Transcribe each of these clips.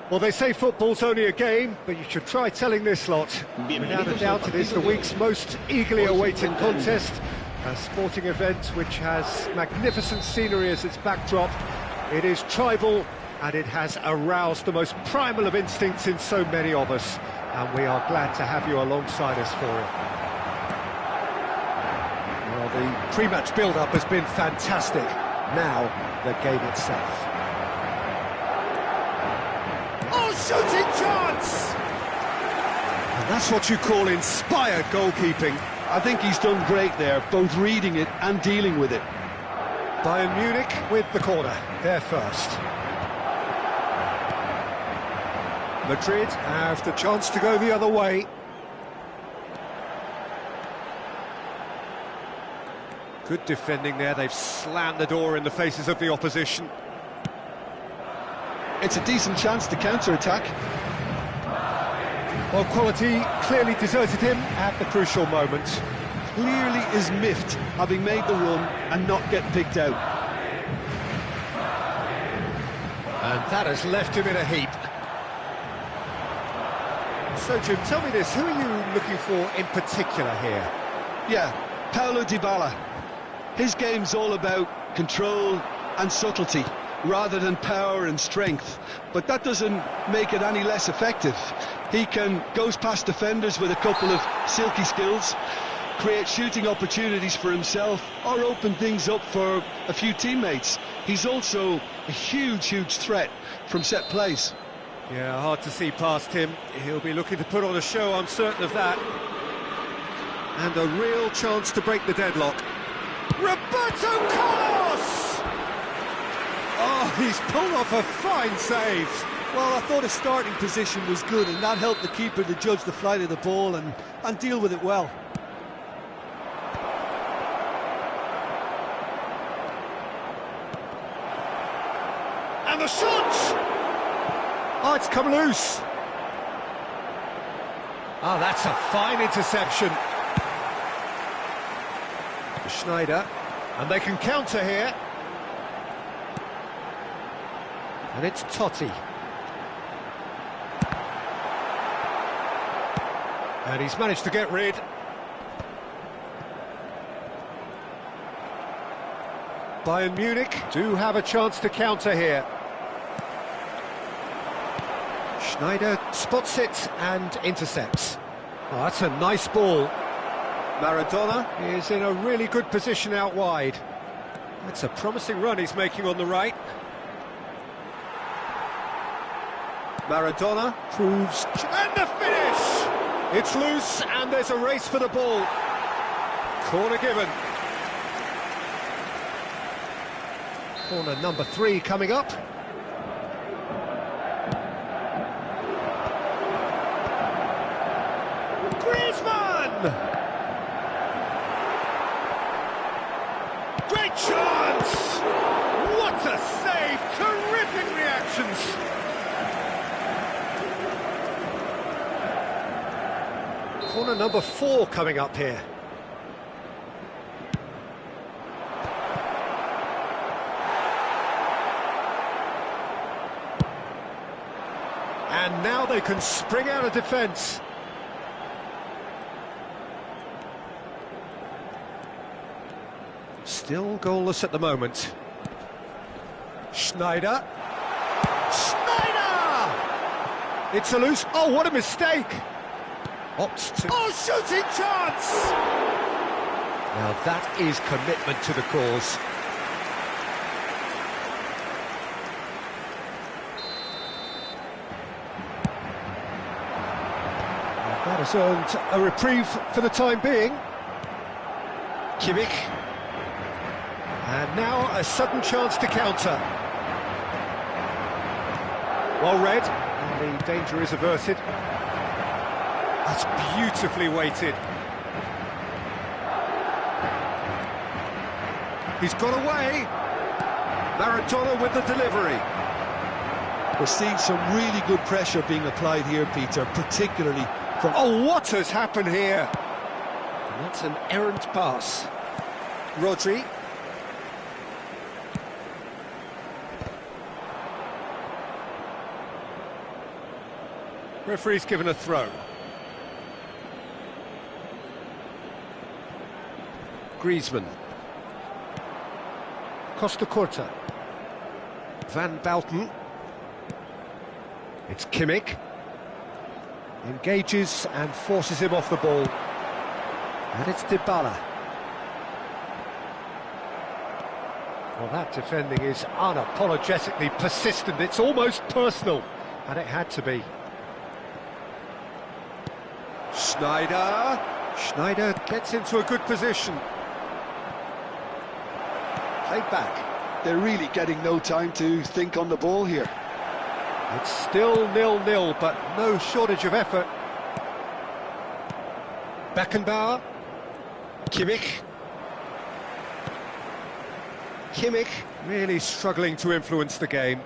Well, they say football's only a game, but you should try telling this lot. Without a doubt, it is the week's most eagerly awaited contest, a sporting event which has magnificent scenery as its backdrop. It is tribal, and it has aroused the most primal of instincts in so many of us, and we are glad to have you alongside us for it. Well, the pre-match build-up has been fantastic. Now, the game itself. Shooting chance! And that's what you call inspired goalkeeping. I think he's done great there, both reading it and dealing with it. Bayern Munich with the corner, they're first. Madrid have the chance to go the other way. Good defending there, they've slammed the door in the faces of the opposition. It's a decent chance to counter-attack. Well, quality clearly deserted him at the crucial moment. Clearly is miffed, having made the run and not get picked out. And that has left him in a heap. So, Jim, tell me this, who are you looking for in particular here? Yeah, Paulo Dybala. His game's all about control and subtlety, rather than power and strength, but that doesn't make it any less effective. He goes past defenders with a couple of silky skills, create shooting opportunities for himself, or open things up for a few teammates. He's also a huge threat from set plays. Yeah, hard to see past him. He'll be looking to put on a show, I'm certain of that. And a real chance to break the deadlock. Roberto Carlos! Oh, he's pulled off a fine save. Well, I thought his starting position was good, and that helped the keeper to judge the flight of the ball and deal with it well. And the shot! Oh, it's come loose. Oh, that's a fine interception. Schneider, and they can counter here. And it's Totti. And he's managed to get rid. Bayern Munich do have a chance to counter here. Schneider spots it and intercepts. Oh, that's a nice ball. Maradona is in a really good position out wide. That's a promising run he's making on the right. Maradona proves... And the finish! It's loose, and there's a race for the ball. Corner given. Corner number 3 coming up. Griezmann! Great chance! What a save! Terrific reactions! Corner number 4 coming up here. And now they can spring out of defence. Still goalless at the moment. Schneider. Schneider! It's a loose... Oh, what a mistake! Opts to... Oh, shooting chance! Now that is commitment to the cause. That has earned a reprieve for the time being. Kimmich. And now a sudden chance to counter. Well read, and the danger is averted. That's beautifully weighted. He's got away. Maradona with the delivery. We're seeing some really good pressure being applied here, Peter, particularly from... Oh, what has happened here? And that's an errant pass. Rodri. Referee's given a throw. Griezmann. Costa Curta. Van Bouten. It's Kimmich. Engages and forces him off the ball. And it's Dybala. Well, that defending is unapologetically persistent. It's almost personal. And it had to be. Schneider gets into a good position. Played back. They're really getting no time to think on the ball here. It's still 0-0, but no shortage of effort. Beckenbauer. Kimmich really struggling to influence the game.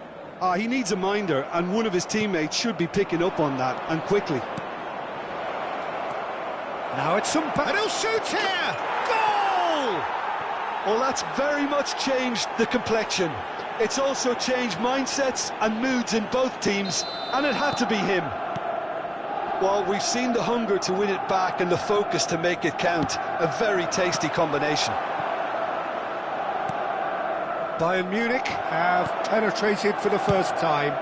He needs a minder, and one of his teammates should be picking up on that, and quickly. Now it's and he'll shoot here! Goal! Well, that's very much changed the complexion. It's also changed mindsets and moods in both teams, and it had to be him. Well, we've seen the hunger to win it back and the focus to make it count. A very tasty combination. Bayern Munich have penetrated for the first time.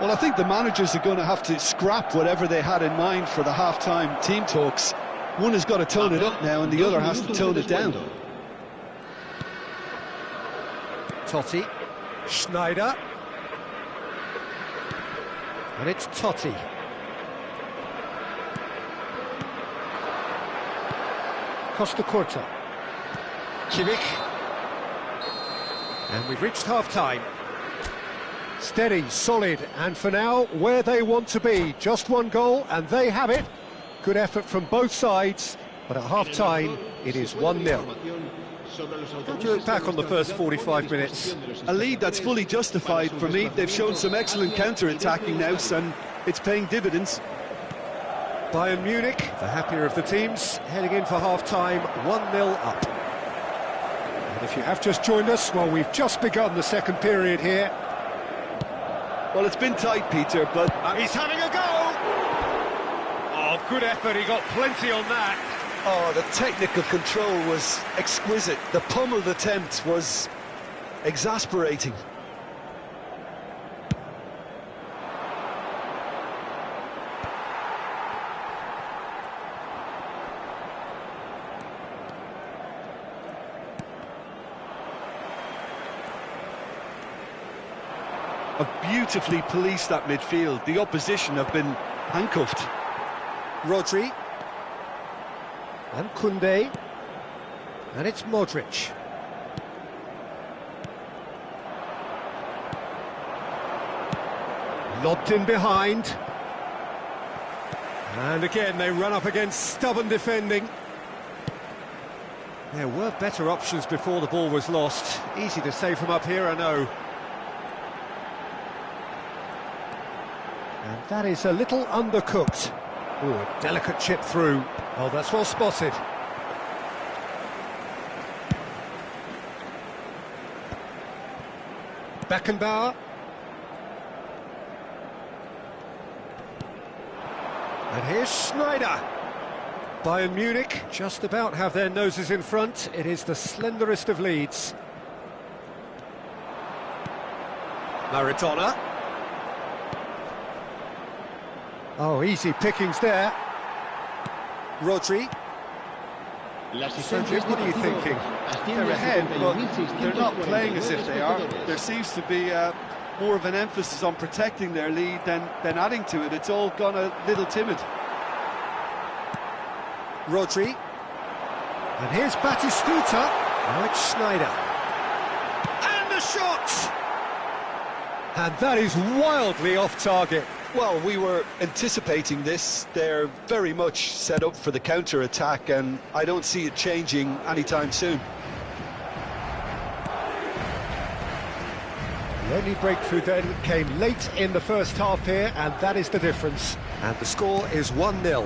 Well, I think the managers are going to have to scrap whatever they had in mind for the half-time team talks. One has got to tone it up now and the other has to tone it down. Totti. Schneider. And it's Totti. Costa Curta. Kimmich. And we've reached half-time. Steady, solid, and for now, where they want to be. Just one goal, and they have it. Good effort from both sides, but at half-time, it is 1-0. How do you look back on the first 45 minutes? A lead that's fully justified for me. They've shown some excellent counter-attacking now, and it's paying dividends. Bayern Munich, the happier of the teams, heading in for half-time, 1-0 up. And if you have just joined us, well, we've just begun the second period here. Well, it's been tight, Peter, but... he's having a go! Oh, good effort, he got plenty on that. Oh, the technical control was exquisite. The pummeled attempt was exasperating. Have beautifully policed that midfield. The opposition have been handcuffed. Rodri. And Koundé. And it's Modric. Lobbed in behind. And again, they run up against stubborn defending. There were better options before the ball was lost. Easy to say from up here, I know. And that is a little undercooked. Ooh, a delicate chip through. Oh, that's well spotted. Beckenbauer. And here's Schneider. Bayern Munich just about have their noses in front. It is the slenderest of leads. Maradona. Oh, easy pickings there. Rodri. Sergio, what are you thinking? They're ahead, but they're not playing as if they are. There seems to be more of an emphasis on protecting their lead than adding to it. It's all gone a little timid. Rodri. And here's Batistuta. Now it's Schneider. And the shot! And that is wildly off target. Well, we were anticipating this. They're very much set up for the counter-attack, and I don't see it changing anytime soon. The only breakthrough then came late in the first half here, and that is the difference. And the score is 1-0.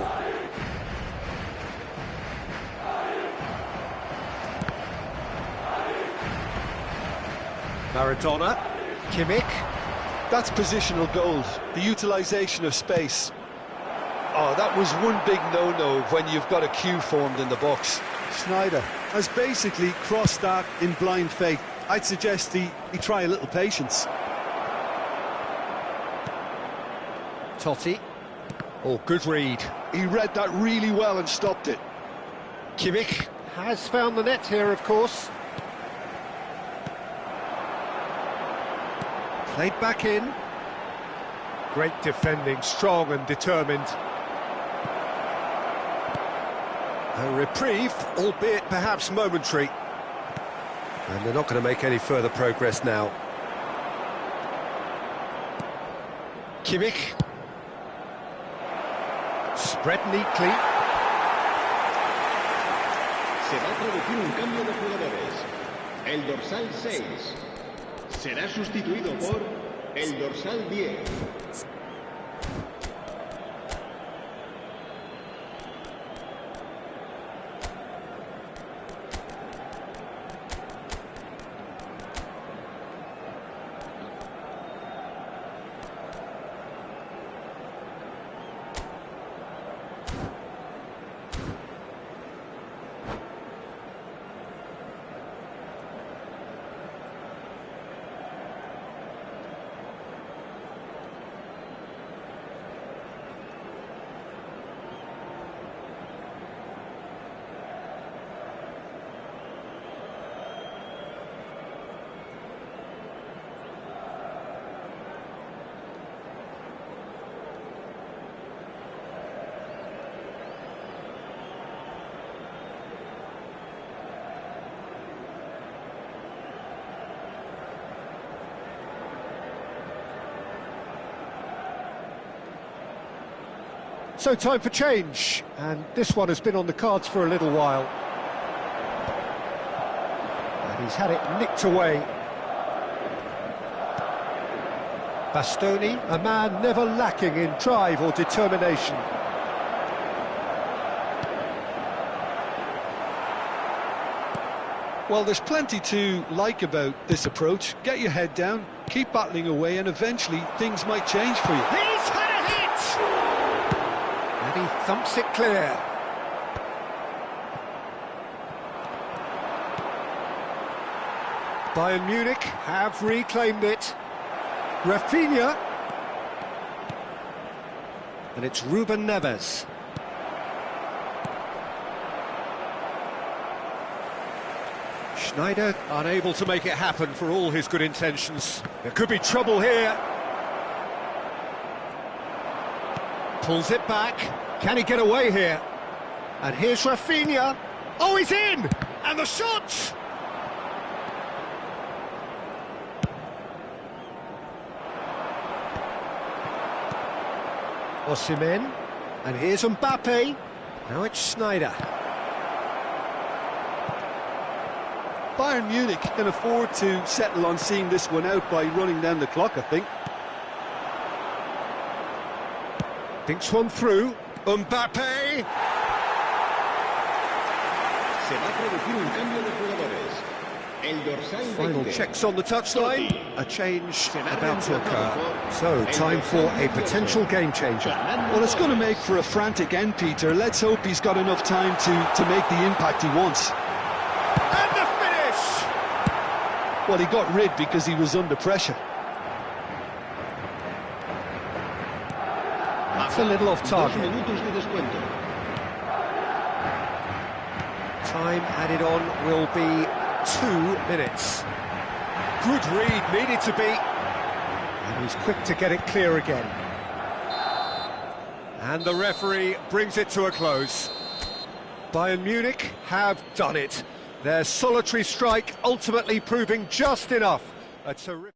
Maradona, Kimmich. That's positional gold, the utilisation of space. Oh, that was one big no-no when you've got a queue formed in the box. Schneider has basically crossed that in blind faith. I'd suggest he try a little patience. Totti. Oh, good read. He read that really well and stopped it. Kimmich has found the net here, of course. Played back in. Great defending, strong and determined. A reprieve, albeit perhaps momentary. And they're not going to make any further progress now. Kimmich. Spread neatly. Se va a producir un cambio de jugadores. El dorsal 6 será sustituido por el dorsal 10. So time for change, and this one has been on the cards for a little while. And he's had it nicked away. Bastoni, a man never lacking in drive or determination. Well, there's plenty to like about this approach. Get your head down, keep battling away, and eventually things might change for you. He's had a hit! And he thumps it clear. Bayern Munich have reclaimed it. Rafinha. And it's Ruben Neves. Schneider unable to make it happen for all his good intentions. There could be trouble here. Pulls it back. Can he get away here? And here's Rafinha. Oh, he's in! And the shot! Osimhen. And here's Mbappe. Now it's Schneider. Bayern Munich can afford to settle on seeing this one out by running down the clock, I think. Thinks one through. Mbappe! Se va a producir un cambio de jugadores. El dorsal Final 20. checks on the touchline. A change about to occur. So, time for a potential game changer. Well, it's going to make for a frantic end, Peter. Let's hope he's got enough time to make the impact he wants. And the finish! Well, he got rid because he was under pressure. That's a little off target. 2 minutos de descuento. Time added on will be 2 minutes. Good read, needed to be. And he's quick to get it clear again. And the referee brings it to a close. Bayern Munich have done it. Their solitary strike ultimately proving just enough. A terrific...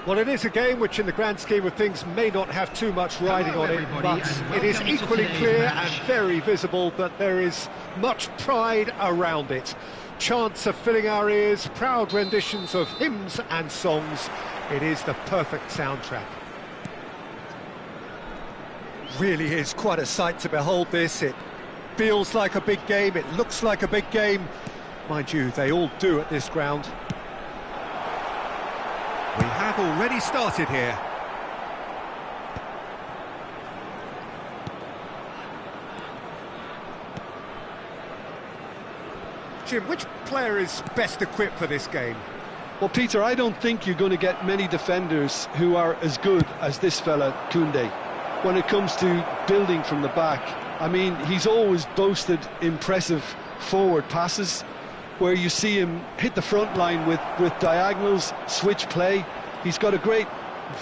Well, it is a game which, in the grand scheme of things, may not have too much riding on it, but it is equally clear and very visible that there is much pride around it. Chants are filling our ears, proud renditions of hymns and songs. It is the perfect soundtrack. Really is quite a sight to behold this. It feels like a big game, it looks like a big game. Mind you, they all do at this ground. We have already started here. Jim, which player is best equipped for this game? Well, Peter, I don't think you're going to get many defenders who are as good as this fella, Koundé. when it comes to building from the back. I mean, he's always boasted impressive forward passes where you see him hit the front line with diagonals, switch play. He's got a great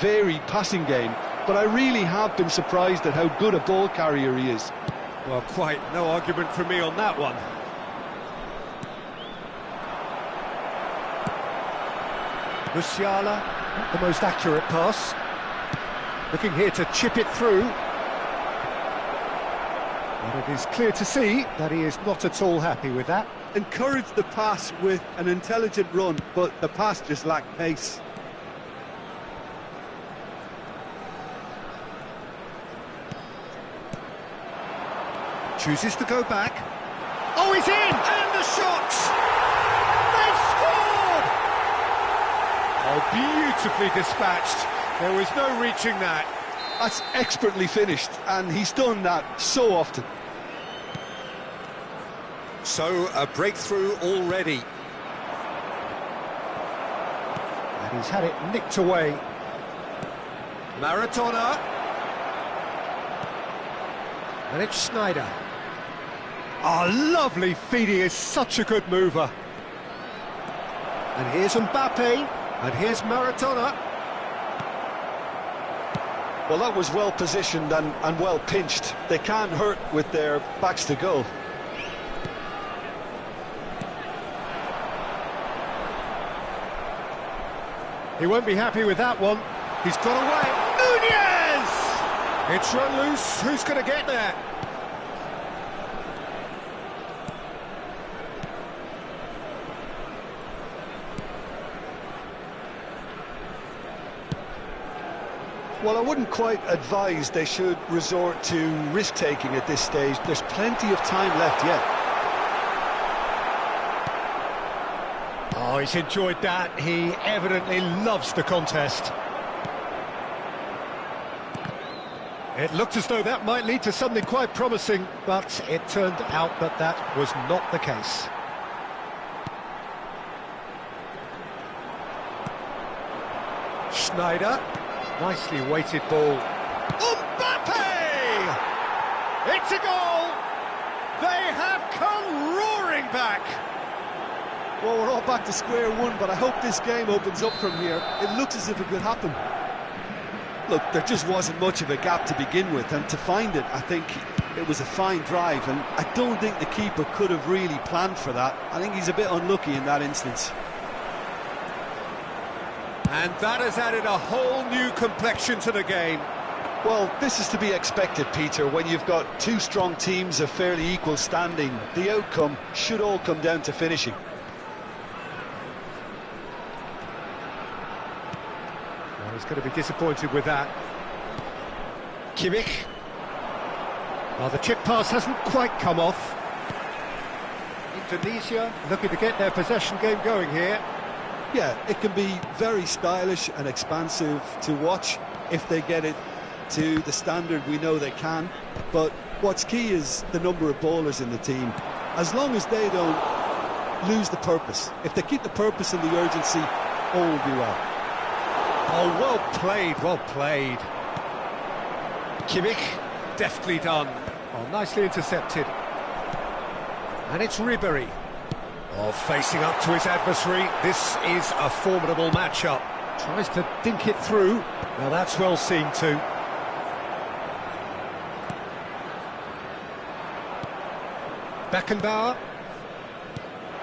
varied passing game, but I really have been surprised at how good a ball carrier he is. Well, quite no argument from me on that one. Musiala, not the most accurate pass. Looking here to chip it through. But it is clear to see that he is not at all happy with that. Encourage the pass with an intelligent run, but the pass just lacked pace. Chooses to go back. Oh, he's in! And the shot! They've scored! Oh, beautifully dispatched. There was no reaching that. That's expertly finished, and he's done that so often. So, a breakthrough already. And he's had it nicked away. Maradona. And it's Schneider. Oh, lovely feed, he is such a good mover. And here's Mbappe, and here's Maradona. Well, that was well positioned and well pinched. They can't hurt with their backs to goal. He won't be happy with that one. He's got away. Nunez! It's run loose. Who's going to get there? Well, I wouldn't quite advise they should resort to risk-taking at this stage. There's plenty of time left yet. Oh, he's enjoyed that. He evidently loves the contest. It looked as though that might lead to something quite promising, but it turned out that that was not the case. Schneider. Nicely weighted ball. Mbappe! It's a goal! They have come roaring back! Well, we're all back to square one, but I hope this game opens up from here. It looks as if it could happen. Look, there just wasn't much of a gap to begin with, and to find it, I think it was a fine drive, and I don't think the keeper could have really planned for that. I think he's a bit unlucky in that instance. And that has added a whole new complexion to the game. Well, this is to be expected, Peter, when you've got two strong teams of fairly equal standing. The outcome should all come down to finishing. Well, he's going to be disappointed with that. Kimmich. Well, the chip pass hasn't quite come off. Indonesia looking to get their possession game going here. Yeah, it can be very stylish and expansive to watch if they get it to the standard we know they can. But what's key is the number of ballers in the team. As long as they don't lose the purpose, if they keep the purpose and the urgency, all will be well. Oh, well played, well played. Kimmich, deftly done. Oh, nicely intercepted. And it's Ribery. Oh, facing up to his adversary. This is a formidable matchup. Tries to dink it through. Now that's well seen too. Beckenbauer.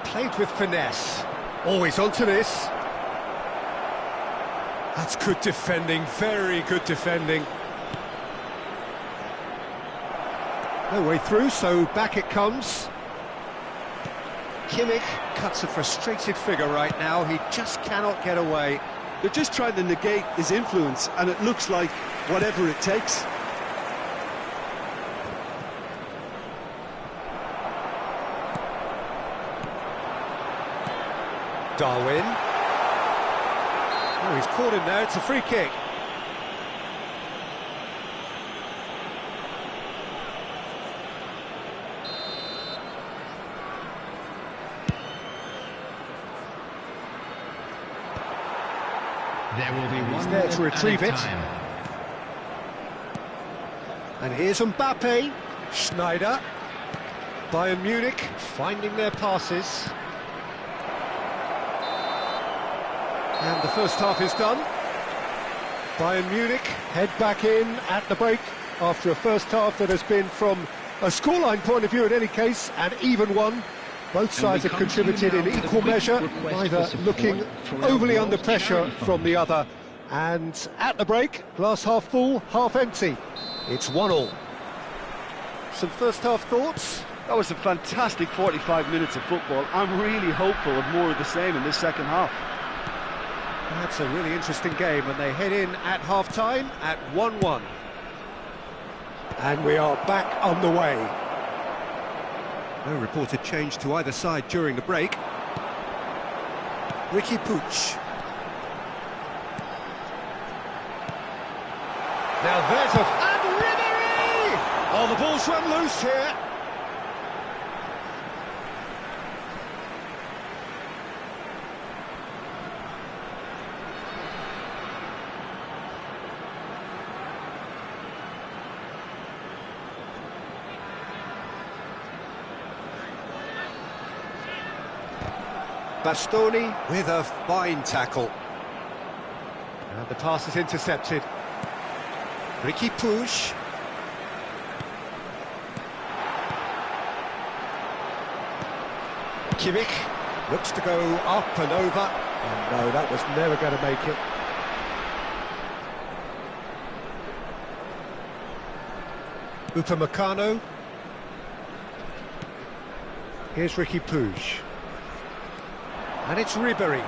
Played with finesse. Always onto this. That's good defending, very good defending. No way through, so back it comes. Kimmich cuts a frustrated figure right now. He just cannot get away. They're just trying to negate his influence, and it looks like whatever it takes. Darwin. Oh, he's caught him there. It's a free kick. There will be one there to retrieve it. And here's Mbappe, Schneider, Bayern Munich finding their passes. And the first half is done. Bayern Munich head back in at the break after a first half that has been, from a scoreline point of view in any case, an even one. Both sides have contributed in equal measure, neither looking overly under pressure from the other. And at the break, glass half full, half empty. It's 1-1. Some first half thoughts? That was a fantastic 45 minutes of football. I'm really hopeful of more of the same in this second half. That's a really interesting game, and they head in at half-time at 1-1. And we are back on the way. No reported change to either side during the break. Riqui Puig. Now there's a... And Ribery! Oh, the ball's run loose here. Bastoni with a fine tackle. And the pass is intercepted. Riqui Puig. Kimmich looks to go up and over. And no, that was never going to make it. Upamecano. Here's Riqui Puig. And it's Ribery.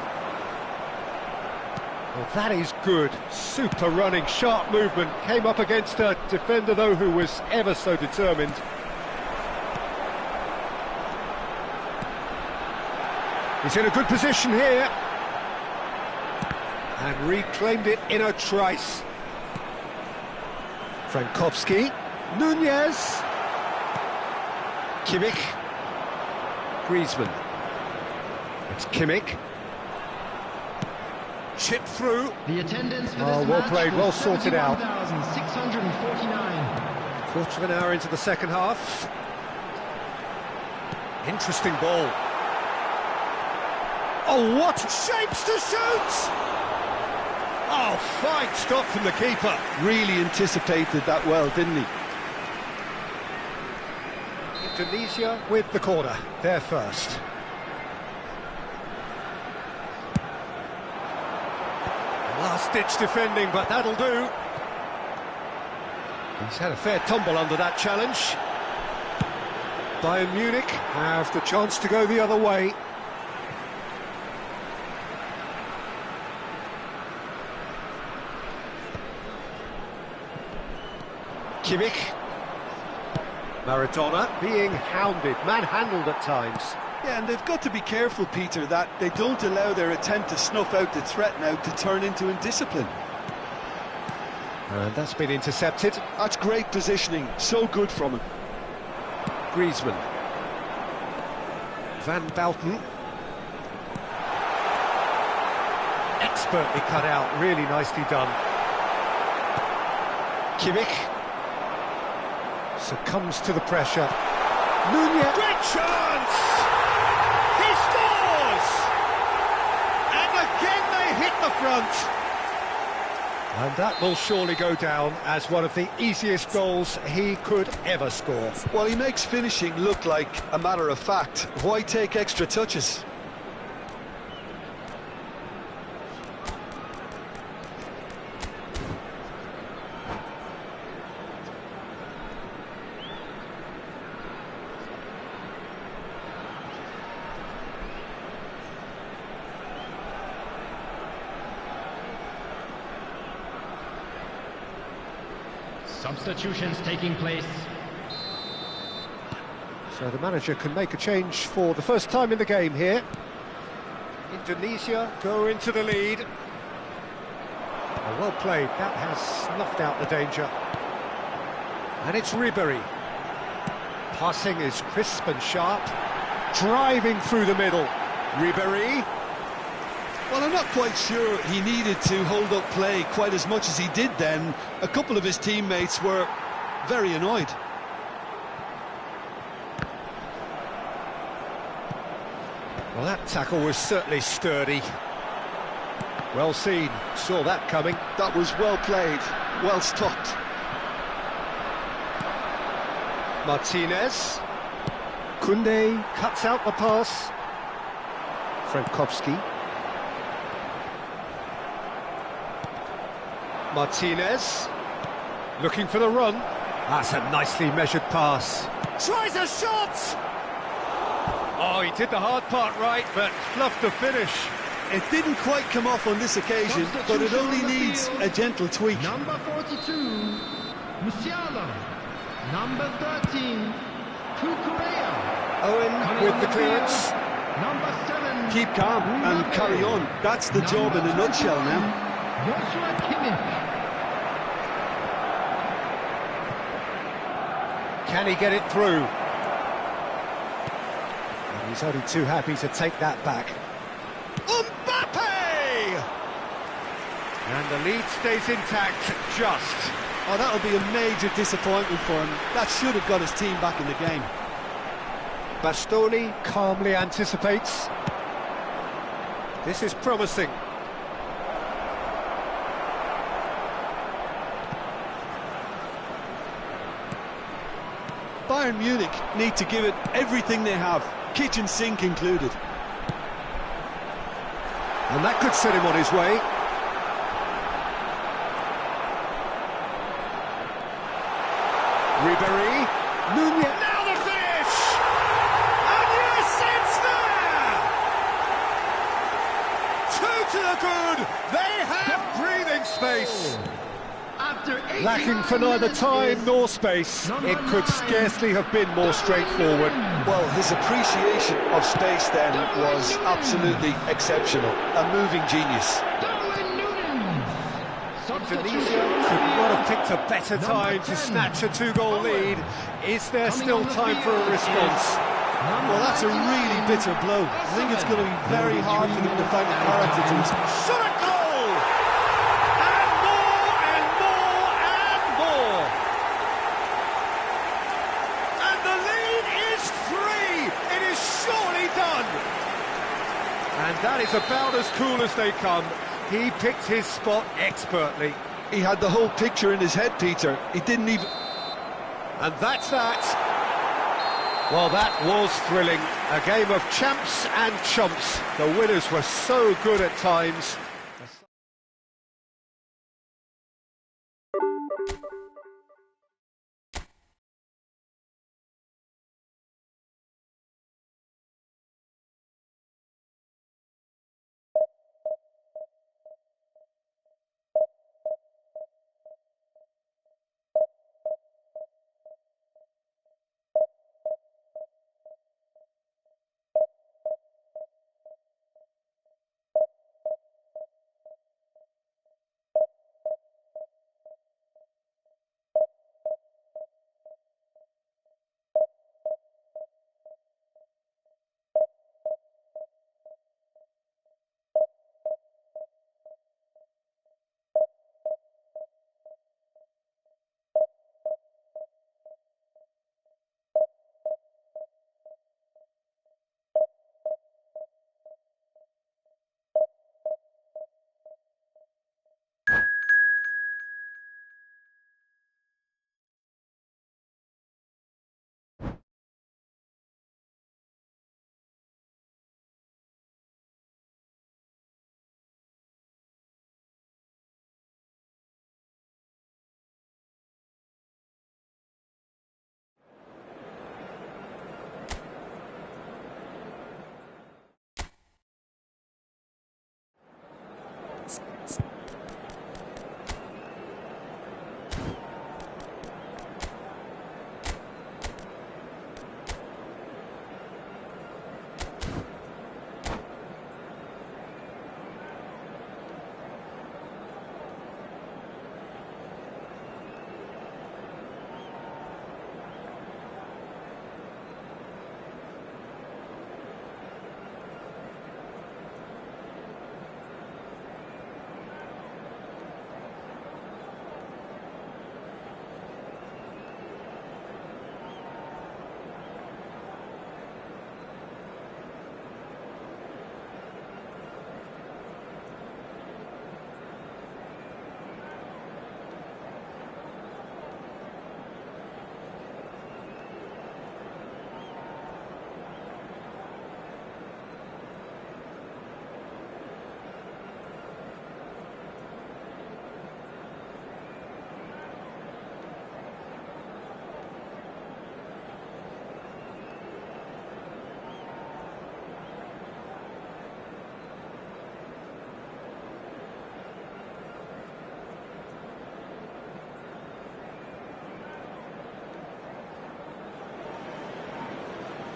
Well, that is good. Super running, sharp movement. Came up against a defender, though, who was ever so determined. He's in a good position here. And reclaimed it in a trice. Frankowski. Nunez. Kimmich. Griezmann. It's Kimmich. Chip through. The attendance for this well match played, well sorted out. 649. Quarter of an hour into the second half. Interesting ball. Oh, what shapes to shoot! Oh, fine stop from the keeper. Really anticipated that well, didn't he? Indonesia with the corner, there first. Last-ditch defending, but that'll do. He's had a fair tumble under that challenge. Bayern Munich have the chance to go the other way. Kimmich. Maradona being hounded, manhandled at times. Yeah, and they've got to be careful, Peter, that they don't allow their attempt to snuff out the threat now to turn into indiscipline. And that's been intercepted. That's great positioning, so good from him. Griezmann. Van Bouten. Expertly cut out, really nicely done. Kimmich. Succumbs to the pressure. Nunez. Great chance! He scores! And again they hit the front. And that will surely go down as one of the easiest goals he could ever score. Well, he makes finishing look like a matter of fact. Why take extra touches? Substitutions taking place. So the manager can make a change for the first time in the game here. Indonesia go into the lead. Well played, that has snuffed out the danger. And it's Ribery. Passing is crisp and sharp. Driving through the middle. Ribery. Well, I'm not quite sure he needed to hold up play quite as much as he did then. A couple of his teammates were very annoyed. Well, that tackle was certainly sturdy. Well seen, saw that coming. That was well played, well stopped. Martinez. Koundé cuts out the pass. Frankowski. Martinez. Looking for the run. That's a nicely measured pass. Tries a shot! Oh, he did the hard part right, but fluffed the finish. It didn't quite come off on this occasion, but it only needs a gentle tweak. Number 42, Musiala. Number 13, Kukurea. Owen with the clearance. Number 7, Keep calm and carry on. That's the job in a nutshell now. Joshua Kimmich. Can he get it through? And he's only too happy to take that back. Mbappe! And the lead stays intact, just. Oh, that'll be a major disappointment for him. That should have got his team back in the game. Bastoni calmly anticipates. This is promising. Bayern Munich need to give it everything they have, kitchen sink included. And that could set him on his way. Ribéry. Nunez. Now the finish! And yes, it's there! Two to the good. They have breathing space. Lacking for neither time nor space. It could scarcely have been more straightforward. Well, his appreciation of space then was absolutely exceptional. A moving genius. Indonesia could not have picked a better time to snatch a two-goal lead. Is there still time for a response? Well, that's a really bitter blow. I think it's going to be very hard for them to find the character to Shot a goal! And more and more and more! And the lead is 3! It is surely done! And that is about as cool as they come. He picked his spot expertly. He had the whole picture in his head, Peter. He didn't even... And that's that. Well, that was thrilling. A game of champs and chumps. The winners were so good at times.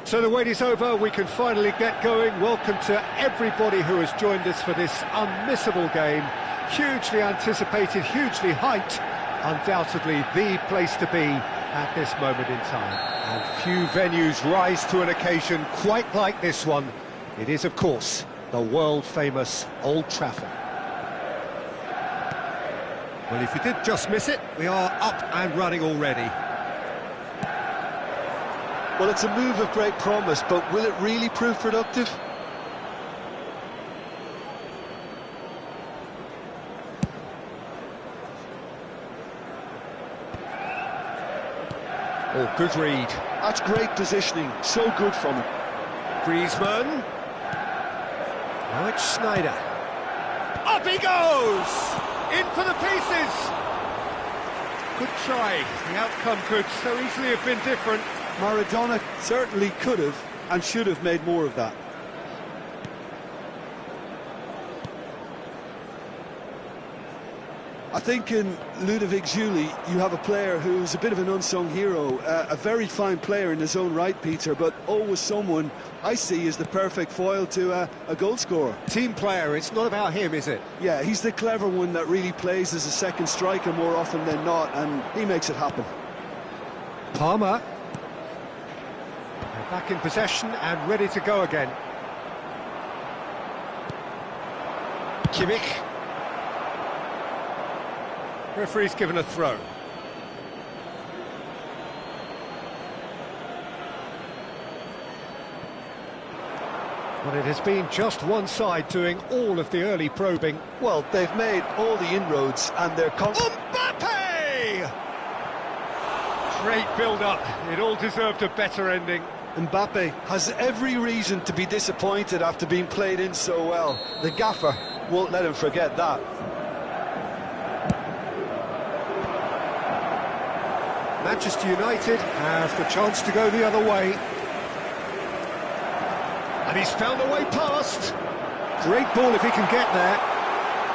So the wait is over, we can finally get going. Welcome to everybody who has joined us for this unmissable game. Hugely anticipated, hugely hyped, undoubtedly the place to be at this moment in time. And few venues rise to an occasion quite like this one. It is, of course, the world-famous Old Trafford. Well, if you did just miss it, we are up and running already. Well, it's a move of great promise, but will it really prove productive? Oh, good read. That's great positioning, so good from him. Griezmann. Now it's Schneider. Up he goes! In for the pieces! Good try. The outcome could so easily have been different. Maradona certainly could have and should have made more of that. I think in Ludovic Giuli you have a player who's a bit of an unsung hero, a very fine player in his own right, Peter, but always someone I see as the perfect foil to a goal scorer. Team player, it's not about him, is it? Yeah, he's the clever one that really plays as a second striker more often than not, and he makes it happen. Palmer. They're back in possession and ready to go again. Kimmich. Referee's given a throw. Well, it has been just one side doing all of the early probing. Well, they've made all the inroads and they're... Mbappe! Great build-up. It all deserved a better ending. Mbappe has every reason to be disappointed after being played in so well. The gaffer won't let him forget that. Manchester United have the chance to go the other way. And he's found a way past. Great ball if he can get there.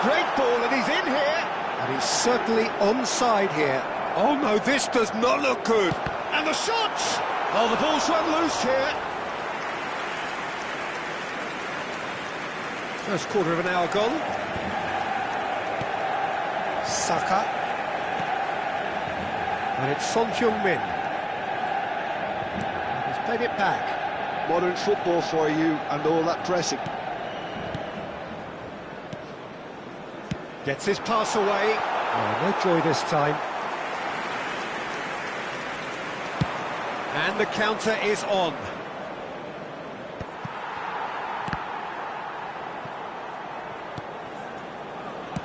Great ball, and he's in here. And he's certainly onside here. Oh no, this does not look good. And the shot! Oh, the ball's run loose here. First quarter of an hour gone. Saka. And it's Son Heung-min. He's played it back. Modern football for you and all that pressing. Gets his pass away. Oh, no joy this time. And the counter is on.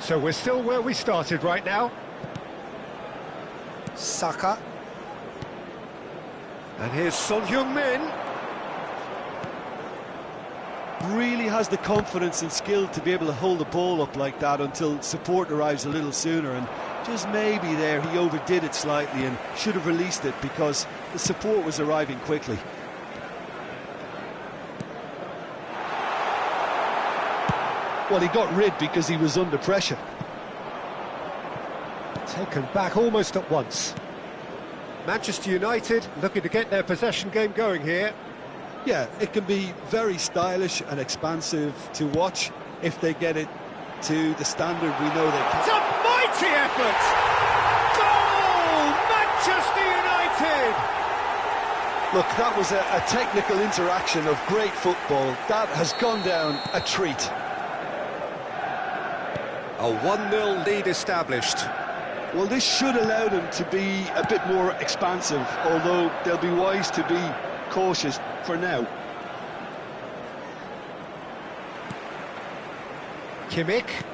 So we're still where we started right now. Saka. And here's Son Heung-min. Really has the confidence and skill to be able to hold the ball up like that until support arrives a little sooner, and just maybe there he overdid it slightly and should have released it because the support was arriving quickly. Well, he got rid because he was under pressure. Taken back almost at once. Manchester United looking to get their possession game going here. Yeah, it can be very stylish and expansive to watch if they get it to the standard we know they can. It's a mighty effort! Goal! Manchester United! Look, that was a technical interaction of great football. That has gone down a treat. A 1-0 lead established. Well, this should allow them to be a bit more expansive, although they'll be wise to be cautious for now. Kimmich.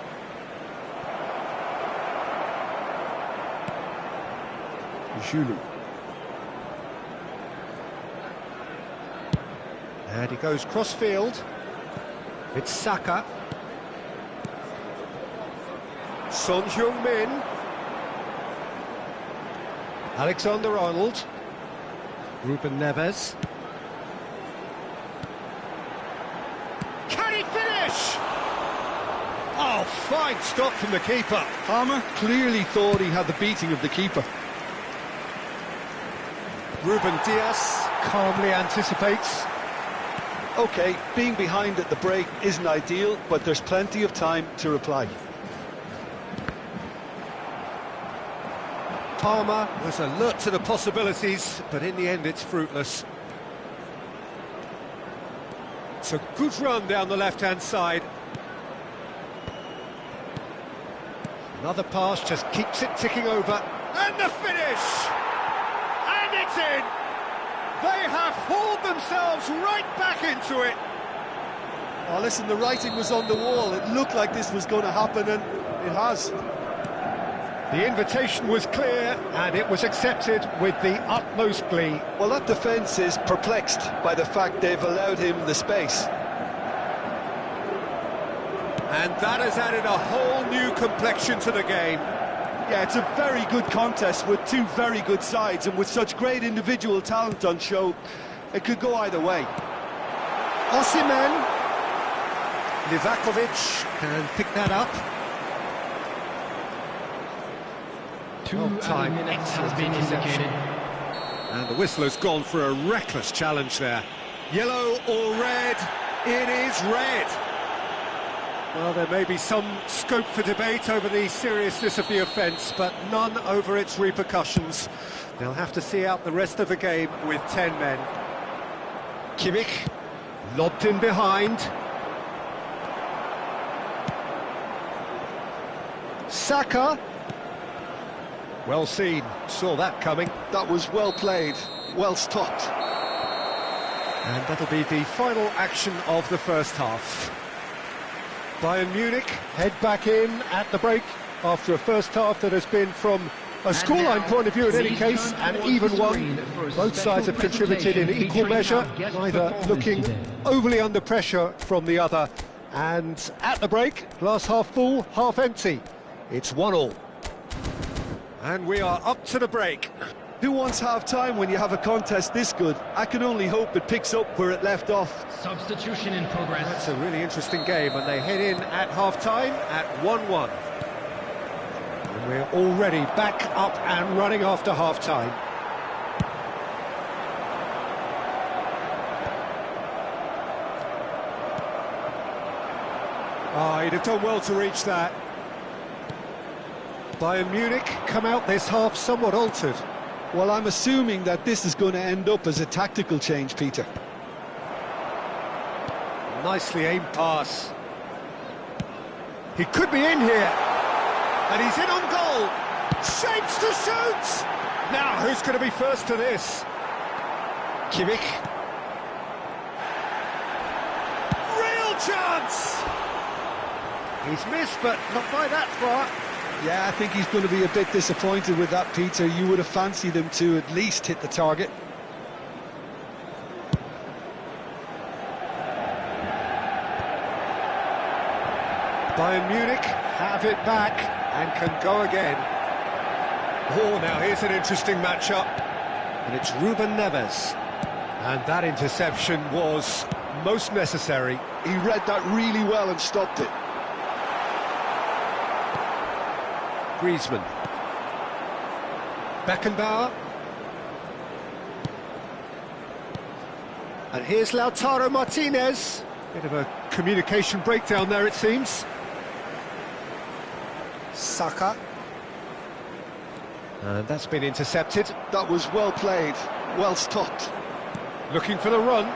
Giuli. And he goes cross-field. It's Saka. Son Heung-min. Alexander-Arnold. Ruben Neves. Can he finish? Oh, fine stop from the keeper. Palmer clearly thought he had the beating of the keeper. Ruben Dias calmly anticipates. OK, being behind at the break isn't ideal, but there's plenty of time to reply. Palmer was alert to the possibilities, but in the end it's fruitless. It's a good run down the left-hand side. Another pass just keeps it ticking over. And the finish! And it's in! They have hauled themselves right back into it. Oh, listen, the writing was on the wall. It looked like this was going to happen, and it has. The invitation was clear, and it was accepted with the utmost glee. Well, that defence is perplexed by the fact they've allowed him the space. And that has added a whole new complexion to the game. Yeah, it's a very good contest with two very good sides, and with such great individual talent on show, it could go either way. Osimhen, Livakovic can pick that up. Time has been indicated. And the whistler's gone for a reckless challenge there. Yellow or red? It is red. Well, there may be some scope for debate over the seriousness of the offence, but none over its repercussions. They'll have to see out the rest of the game with 10 men. Kimmich, lobbed in behind. Saka. Well seen, saw that coming. That was well played, well stopped. And that'll be the final action of the first half. Bayern Munich head back in at the break after a first half that has been, from a scoreline point of view in any case, an even one. Both sides have contributed in equal measure, neither looking overly under pressure from the other. And at the break, glass half full, half empty. It's 1-1. And we are up to the break. Who wants half-time when you have a contest this good? I can only hope it picks up where it left off. Substitution in progress. That's a really interesting game, and they head in at half-time at 1-1. And we're already back up and running after half-time. He'd have done well to reach that. Bayern Munich come out this half somewhat altered. Well, I'm assuming that this is going to end up as a tactical change, Peter. Nicely aimed pass. He could be in here. And he's in on goal. Shapes to shoot! Now, who's going to be first to this? Kimmich. Real chance! He's missed, but not by that far. Yeah, I think he's going to be a bit disappointed with that, Peter. You would have fancied him to at least hit the target. Bayern Munich have it back and can go again. Oh, now here's an interesting matchup. And it's Ruben Neves. And that interception was most necessary. He read that really well and stopped it. Griezmann. Beckenbauer. And here's Lautaro Martinez. Bit of a communication breakdown there, it seems. Saka. And that's been intercepted. That was well played, well stopped. Looking for the run.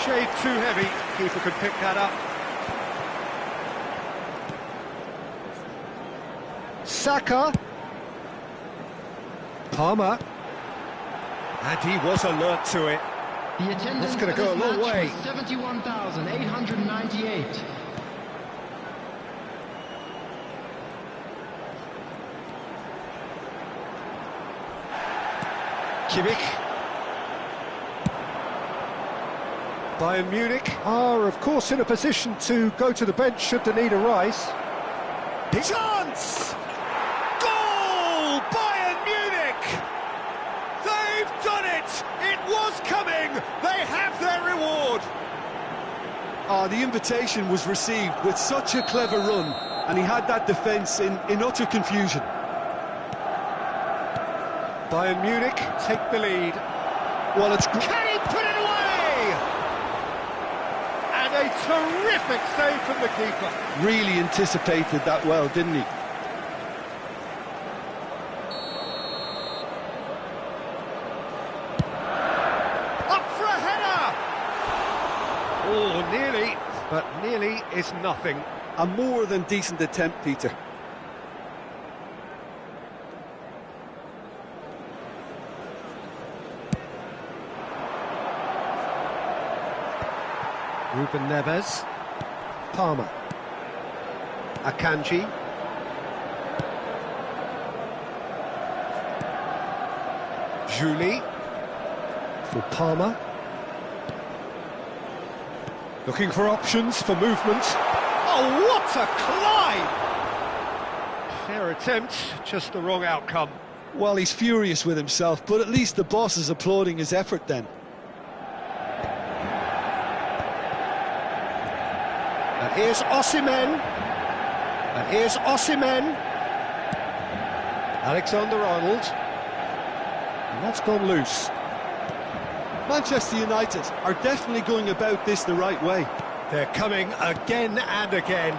Shade too heavy. Keeper could pick that up. Saka. Palmer. And he was alert to it. The attendance That's going to go a long way. 71,898. Kimmich. Bayern Munich are, of course, in a position to go to the bench should the need arise. Chance! Goal! Bayern Munich! They've done it! It was coming! They have their reward! The invitation was received with such a clever run, and he had that defence in utter confusion. Bayern Munich take the lead. Well, it's... Can he put it away? And a terrific save from the keeper. Really anticipated that well, didn't he? Up for a header! Oh, nearly, but nearly is nothing. A more than decent attempt, Peter. Ruben Neves. Palmer. Akanji. Julie. For Palmer. Looking for options for movement. Oh, what a climb! Fair attempt, just the wrong outcome. Well, he's furious with himself, but at least the boss is applauding his effort then. And here's Osimhen. And here's Osimhen. Alexander-Arnold. And that's gone loose. Manchester United are definitely going about this the right way. They're coming again and again.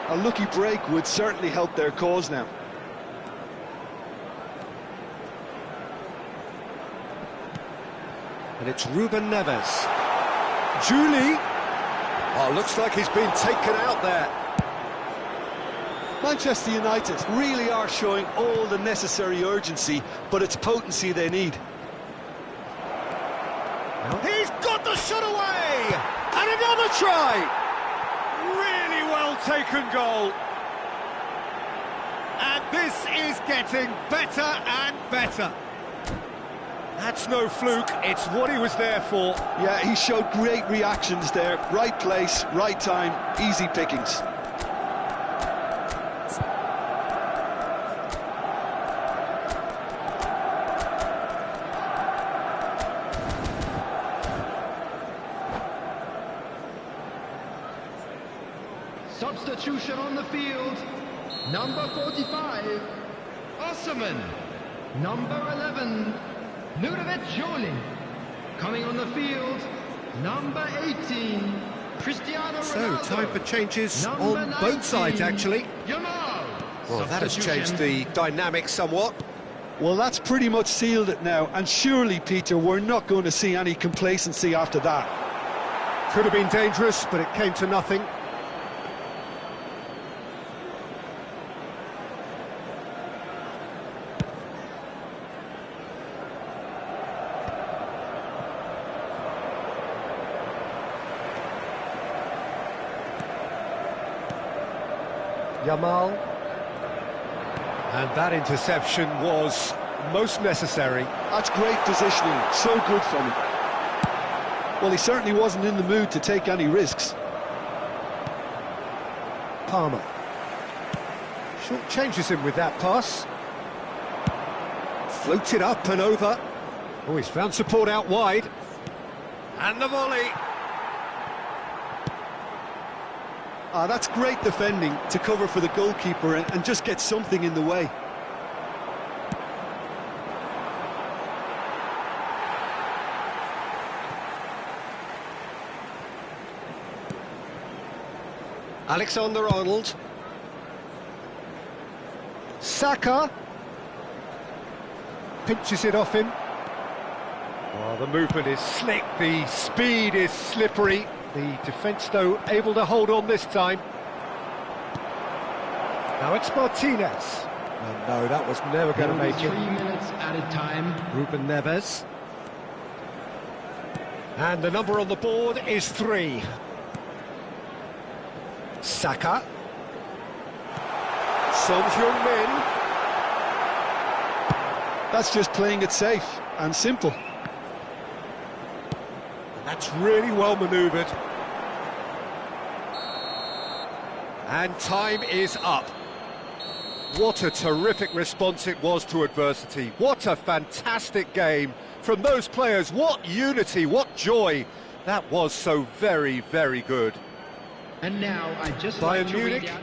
A lucky break would certainly help their cause now. And it's Ruben Neves. Julie. Oh, looks like he's been taken out there. Manchester United really are showing all the necessary urgency, but it's potency they need. He's got the shot away! And another try! Really well taken goal. And this is getting better and better. That's no fluke, it's what he was there for. Yeah, he showed great reactions there. Right place, right time, easy pickings. Substitution on the field. Number 45, Osimhen. Number 11, Julie. Coming on the field, number 18, Cristiano Ronaldo. So, time for changes Number on both 19, sides, actually. Yamal. Well, that has changed the dynamic somewhat. Well, that's pretty much sealed it now, and surely, Peter, we're not going to see any complacency after that. Could have been dangerous, but it came to nothing. Yamal. And that interception was most necessary. That's great positioning, so good from him. Well, he certainly wasn't in the mood to take any risks. Palmer. Short changes him with that pass. Floated up and over. Oh, he's found support out wide. And the volley. That's great defending to cover for the goalkeeper and just get something in the way. Alexander-Arnold. Saka. Pinches it off him. Oh, the movement is slick, the speed is slippery. The defence, though, able to hold on this time. Now it's Martinez. And no, that was never going to make it. 3 minutes added time. Ruben Neves. And the number on the board is 3. Saka. Son Heung-min. That's just playing it safe and simple. That's really well manoeuvred. And time is up. What a terrific response it was to adversity. What a fantastic game from those players. What unity, what joy. That was so very, very good. And now I just Bayern like to Munich. read out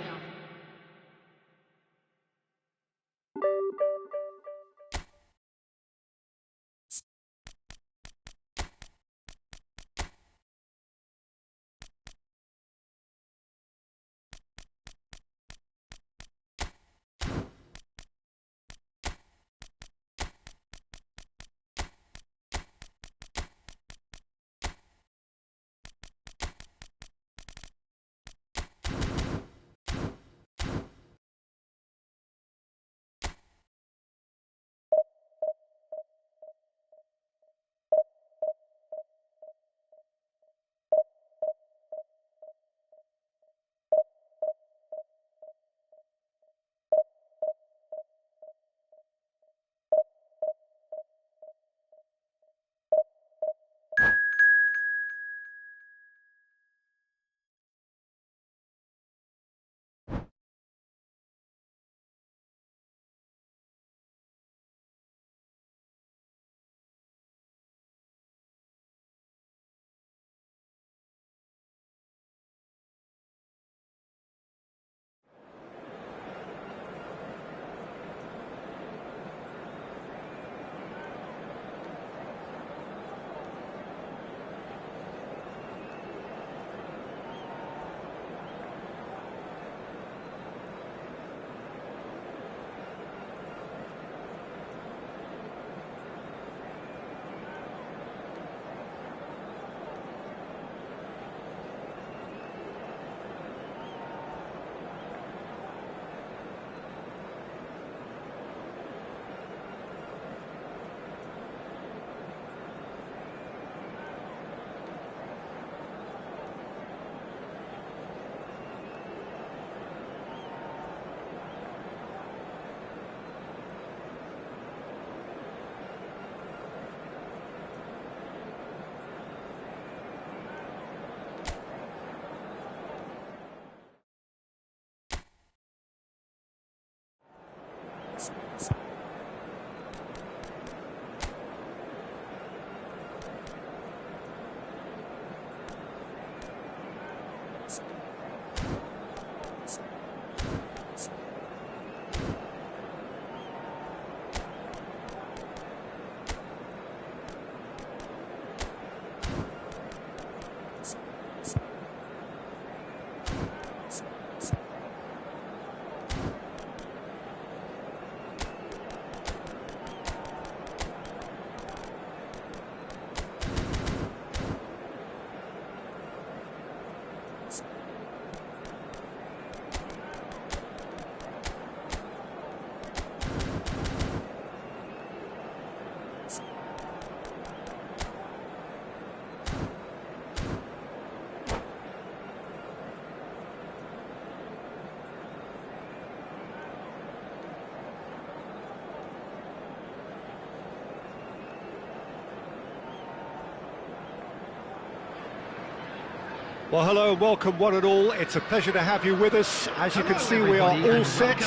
Well, hello and welcome one and all. It's a pleasure to have you with us. As you can see, we are all set.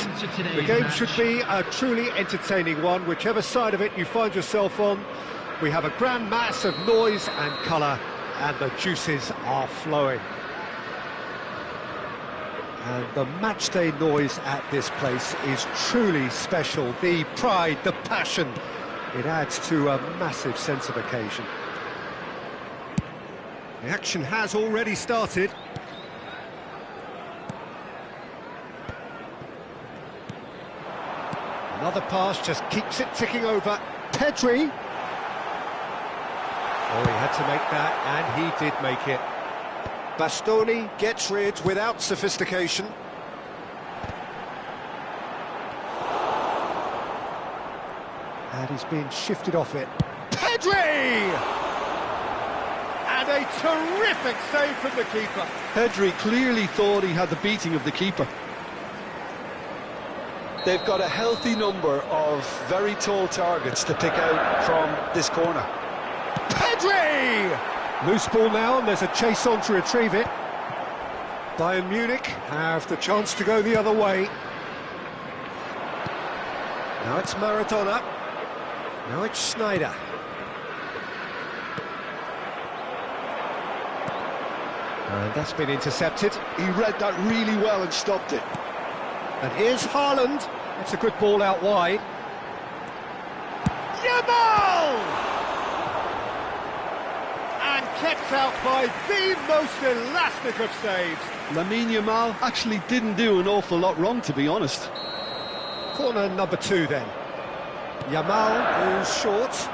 The game should be a truly entertaining one, whichever side of it you find yourself on. We have a grand mass of noise and colour, and the juices are flowing. And the matchday noise at this place is truly special. The pride, the passion, it adds to a massive sense of occasion. The action has already started. Another pass just keeps it ticking over. Pedri. Oh, he had to make that, and he did make it. Bastoni gets rid without sophistication. And he's being shifted off it. Pedri! And a terrific save from the keeper. Pedri clearly thought he had the beating of the keeper. They've got a healthy number of very tall targets to pick out from this corner. Pedri! Loose ball now, and there's a chase on to retrieve it. Bayern Munich have the chance to go the other way. Now it's Maradona. Now it's Schneider. And that's been intercepted. He read that really well and stopped it. And here's Haaland. It's a good ball out wide. Yamal! And kept out by the most elastic of saves. Lamine Yamal actually didn't do an awful lot wrong, to be honest. Corner number 2 then. Yamal goes short.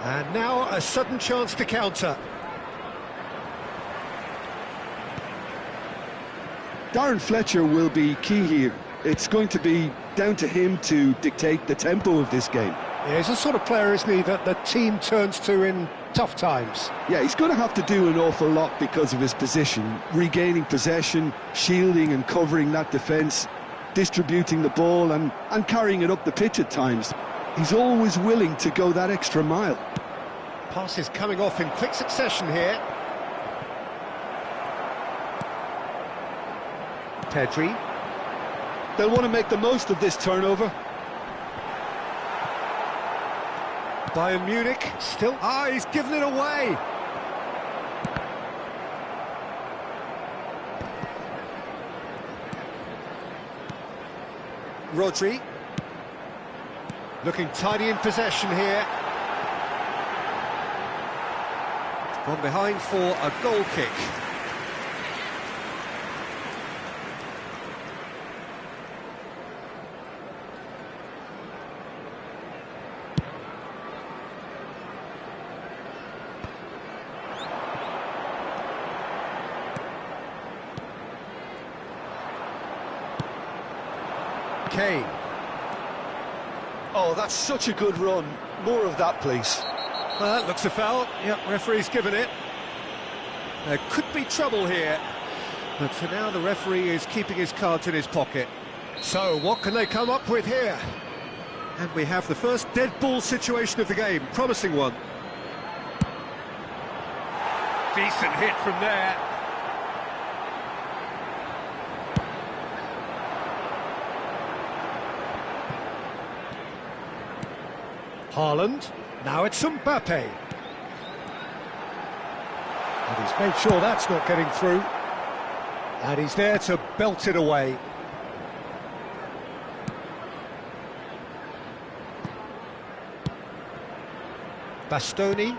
And now a sudden chance to counter. Darren Fletcher will be key here. It's going to be down to him to dictate the tempo of this game. Yeah, he's the sort of player, isn't he, that the team turns to in tough times. Yeah, he's going to have to do an awful lot because of his position. Regaining possession, shielding and covering that defence, distributing the ball and carrying it up the pitch at times. He's always willing to go that extra mile. Passes coming off in quick succession here. Pedri. They'll want to make the most of this turnover. Bayern Munich still... he's given it away! Rodri. Looking tidy in possession here. Gone behind for a goal kick. Kane. Oh, that's such a good run. More of that, please. Well, that looks a foul. Yep, referee's given it. There could be trouble here. But for now, the referee is keeping his cards in his pocket. So, what can they come up with here? And we have the first dead ball situation of the game. Promising one. Decent hit from there. Haaland, now it's Mbappe. And he's made sure that's not getting through. And he's there to belt it away. Bastoni.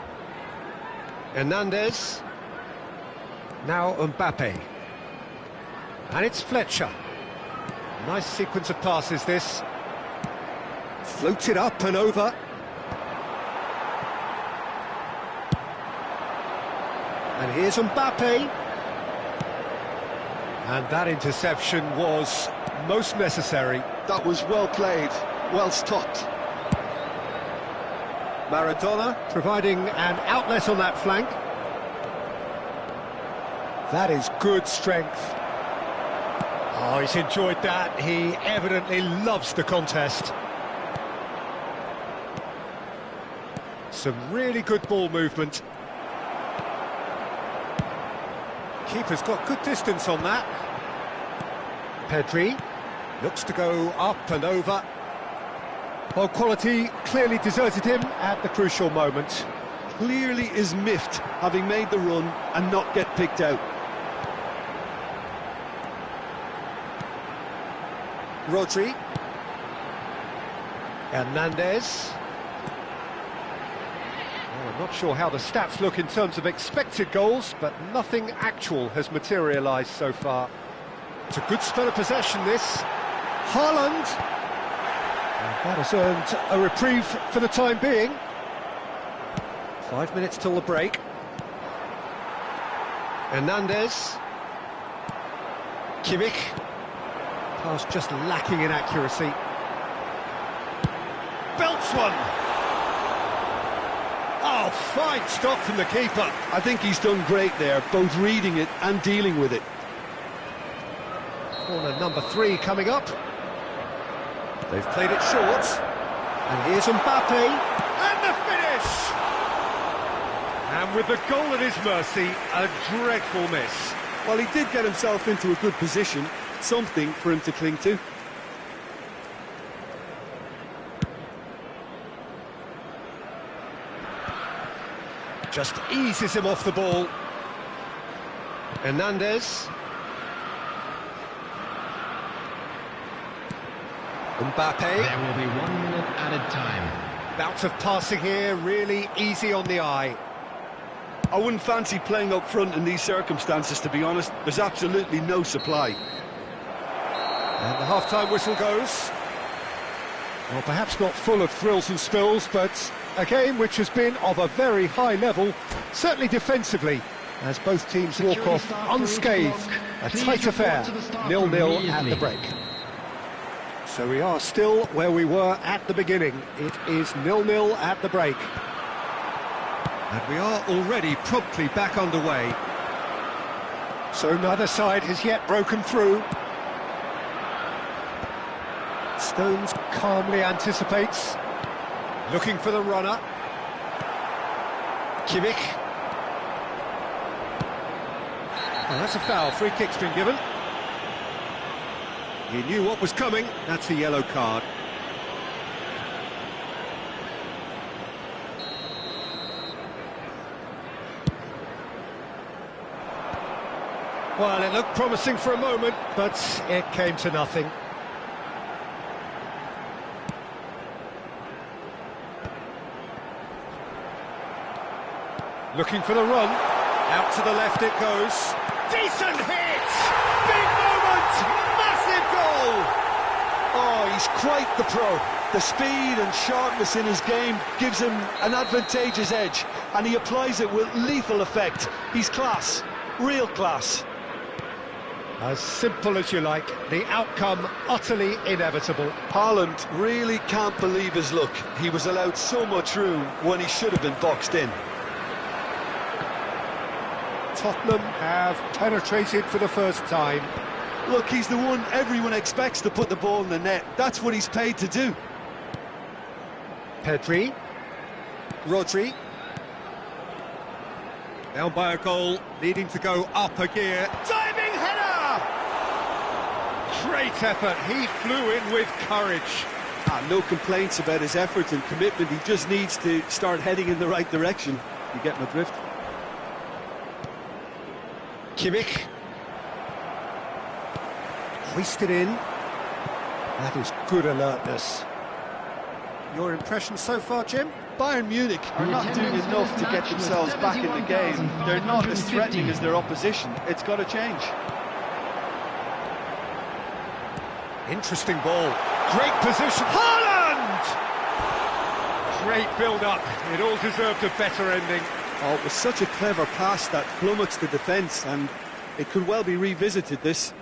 Hernandez. Now Mbappe. And it's Fletcher. Nice sequence of passes, this. Floated up and over. And here's Mbappe. And that interception was most necessary. That was well played, well stopped. Maradona providing an outlet on that flank. That is good strength. Oh, he's enjoyed that. He evidently loves the contest. Some really good ball movement. Keeper's got good distance on that. Pedri looks to go up and over. Well, quality clearly deserted him at the crucial moment. Clearly is miffed, having made the run and not get picked out. Rodri. Hernandez. Well, I'm not sure how the stats look in terms of expected goals, but nothing actual has materialised so far. It's a good spell of possession, this. Haaland. And that has earned a reprieve for the time being. 5 minutes till the break. Hernandez. Kimmich. Pass just lacking in accuracy. Belts one! Oh, fine stop from the keeper. I think he's done great there, both reading it and dealing with it. Corner number 3 coming up. They've played it short. And here's Mbappe. And the finish! And with the goal at his mercy, a dreadful miss. Well, he did get himself into a good position, something for him to cling to. Just eases him off the ball. Hernandez. Mbappe. There will be 1 minute added time. Bout of passing here, really easy on the eye. I wouldn't fancy playing up front in these circumstances, to be honest. There's absolutely no supply. And the half-time whistle goes. Well, perhaps not full of thrills and spills, but a game which has been of a very high level, certainly defensively, as both teams walk off unscathed. A tight affair, 0-0 at the break. So we are still where we were at the beginning. It is 0-0 at the break. And we are already promptly back underway. So neither side has yet broken through. Stones calmly anticipates. Looking for the runner. Kimmich. Oh, that's a foul. Free kick's been given. He knew what was coming. That's a yellow card. Well, it looked promising for a moment, but it came to nothing. Looking for the run. Out to the left it goes. Decent hit! Big moment! Massive goal! Oh, he's quite the pro. The speed and sharpness in his game gives him an advantageous edge, and he applies it with lethal effect. He's class. Real class. As simple as you like, the outcome utterly inevitable. Haaland really can't believe his luck. He was allowed so much room when he should have been boxed in. Tottenham have penetrated for the first time. Look, he's the one everyone expects to put the ball in the net. That's what he's paid to do. Pedri. Rodri. Down by a goal, needing to go up a gear. Diving header! Great effort, he flew in with courage. No complaints about his effort and commitment. He just needs to start heading in the right direction. You get my drift? Kimmich. Hoisted in. That is good alertness. Your impression so far, Jim? Bayern Munich are not doing enough to get themselves back in the game. They're not as threatening as their opposition. It's got to change. Interesting ball. Great position. Haaland! Great build-up. It all deserved a better ending. Oh, it was such a clever pass that flummoxed the defence, and it could well be revisited, this.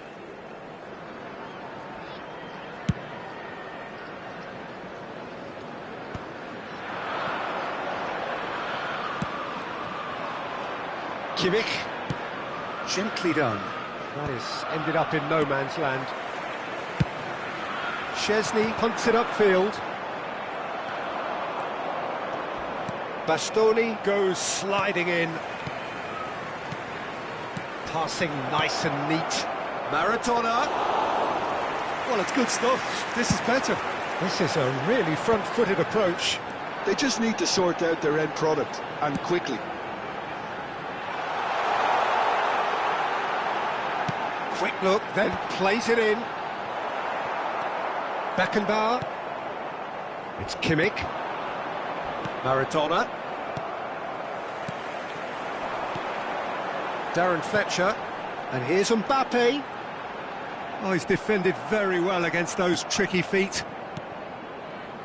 Kimmich. Gently done. That is ended up in no man's land. Szczesny punts it upfield. Bastoni goes sliding in. Passing nice and neat. Maradona. Well, it's good stuff. This is better. This is a really front-footed approach. They just need to sort out their end product, and quickly. Quick look, then plays it in. Beckenbauer. It's Kimmich. Maradona. Darren Fletcher. And here's Mbappe. Oh, he's defended very well against those tricky feet.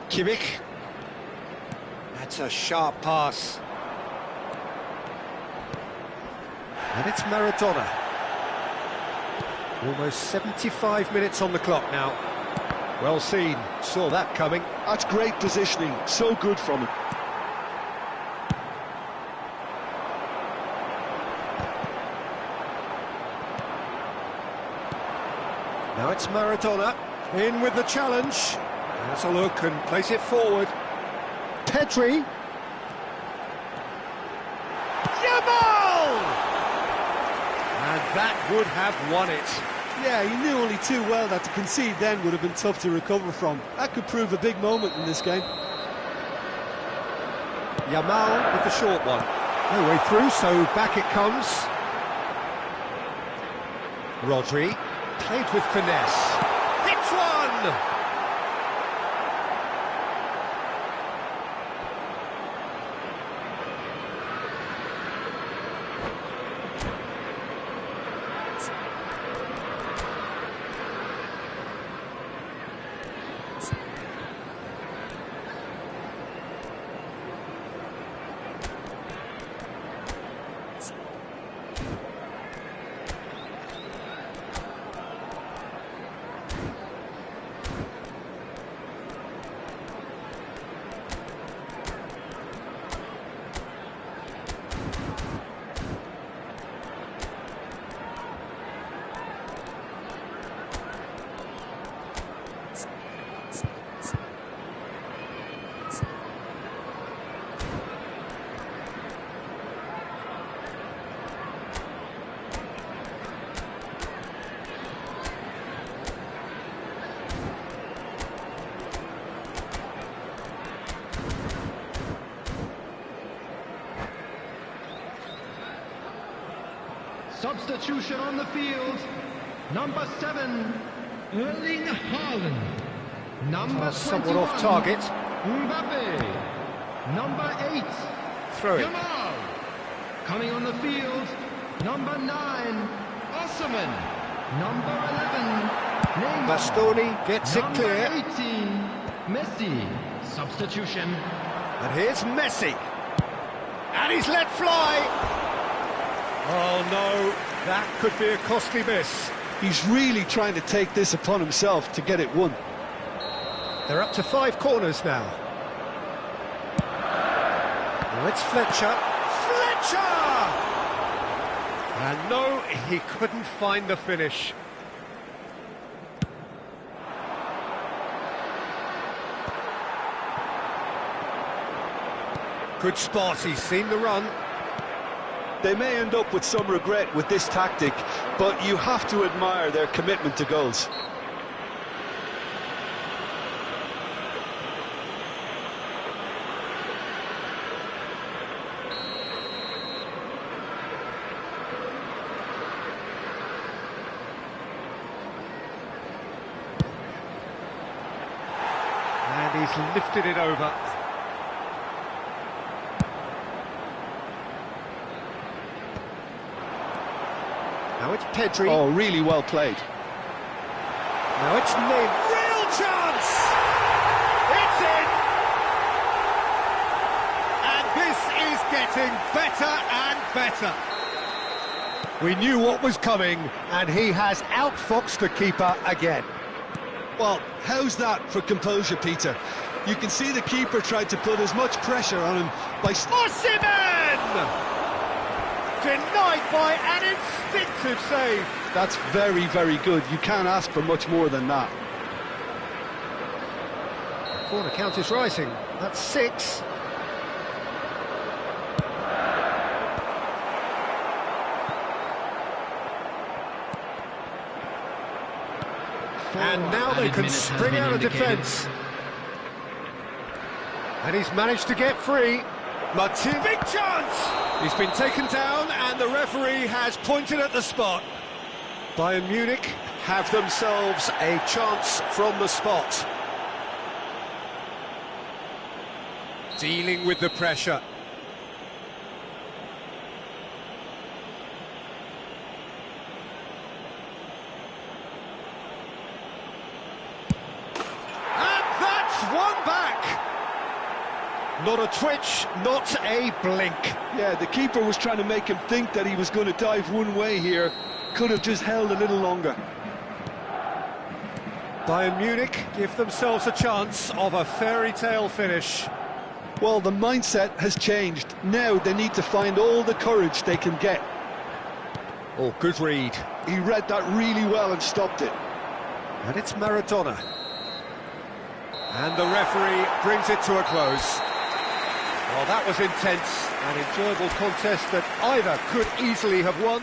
Kimmich. That's a sharp pass. And it's Maradona. Almost 75 minutes on the clock now. Well seen, saw that coming. That's great positioning, so good from him. Now it's Maradona, in with the challenge. Has a look and plays it forward. Pedri. Yamal! And that would have won it. Yeah, he knew only too well that to concede then would have been tough to recover from. That could prove a big moment in this game. Yamal with the short one. No way through, so back it comes. Rodri, played with finesse. Hits one! Substitution on the field. Number 7, Erling Haaland. Number 21, somewhat off target. Mbappe. Number 8, Throw it. Yamal. Coming on the field, number 9, Osman. Number 11, Neymar. Bastoni gets it clear. Number 18, Messi. Substitution. And here's Messi. And he's let fly. Oh no, that could be a costly miss. He's really trying to take this upon himself to get it won. They're up to 5 corners now. Now it's Fletcher. Fletcher! And no, he couldn't find the finish. Good spot, he's seen the run. They may end up with some regret with this tactic, but you have to admire their commitment to goals. And he's lifted it over. Now it's Pedri. Oh, really well played. Now it's Neymar. Real chance! It's in! And this is getting better and better. We knew what was coming, and he has outfoxed the keeper again. Well, how's that for composure, Peter? You can see the keeper tried to put as much pressure on him by... Osimhen! Denied by an instinctive save. That's very, very good. You can't ask for much more than that. Corner count is rising. That's 6. And now they can spring out of defence. And he's managed to get free. Martin, big chance! He's been taken down and the referee has pointed at the spot. Bayern Munich have themselves a chance from the spot. Dealing with the pressure. One back. Not a twitch, not a blink. Yeah, the keeper was trying to make him think that he was going to dive one way here. Could have just held a little longer. Bayern Munich give themselves a chance of a fairy tale finish. Well, the mindset has changed. Now they need to find all the courage they can get. Oh, good read. He read that really well and stopped it. And it's Maradona. And the referee brings it to a close. Well, that was intense, an enjoyable contest that either could easily have won.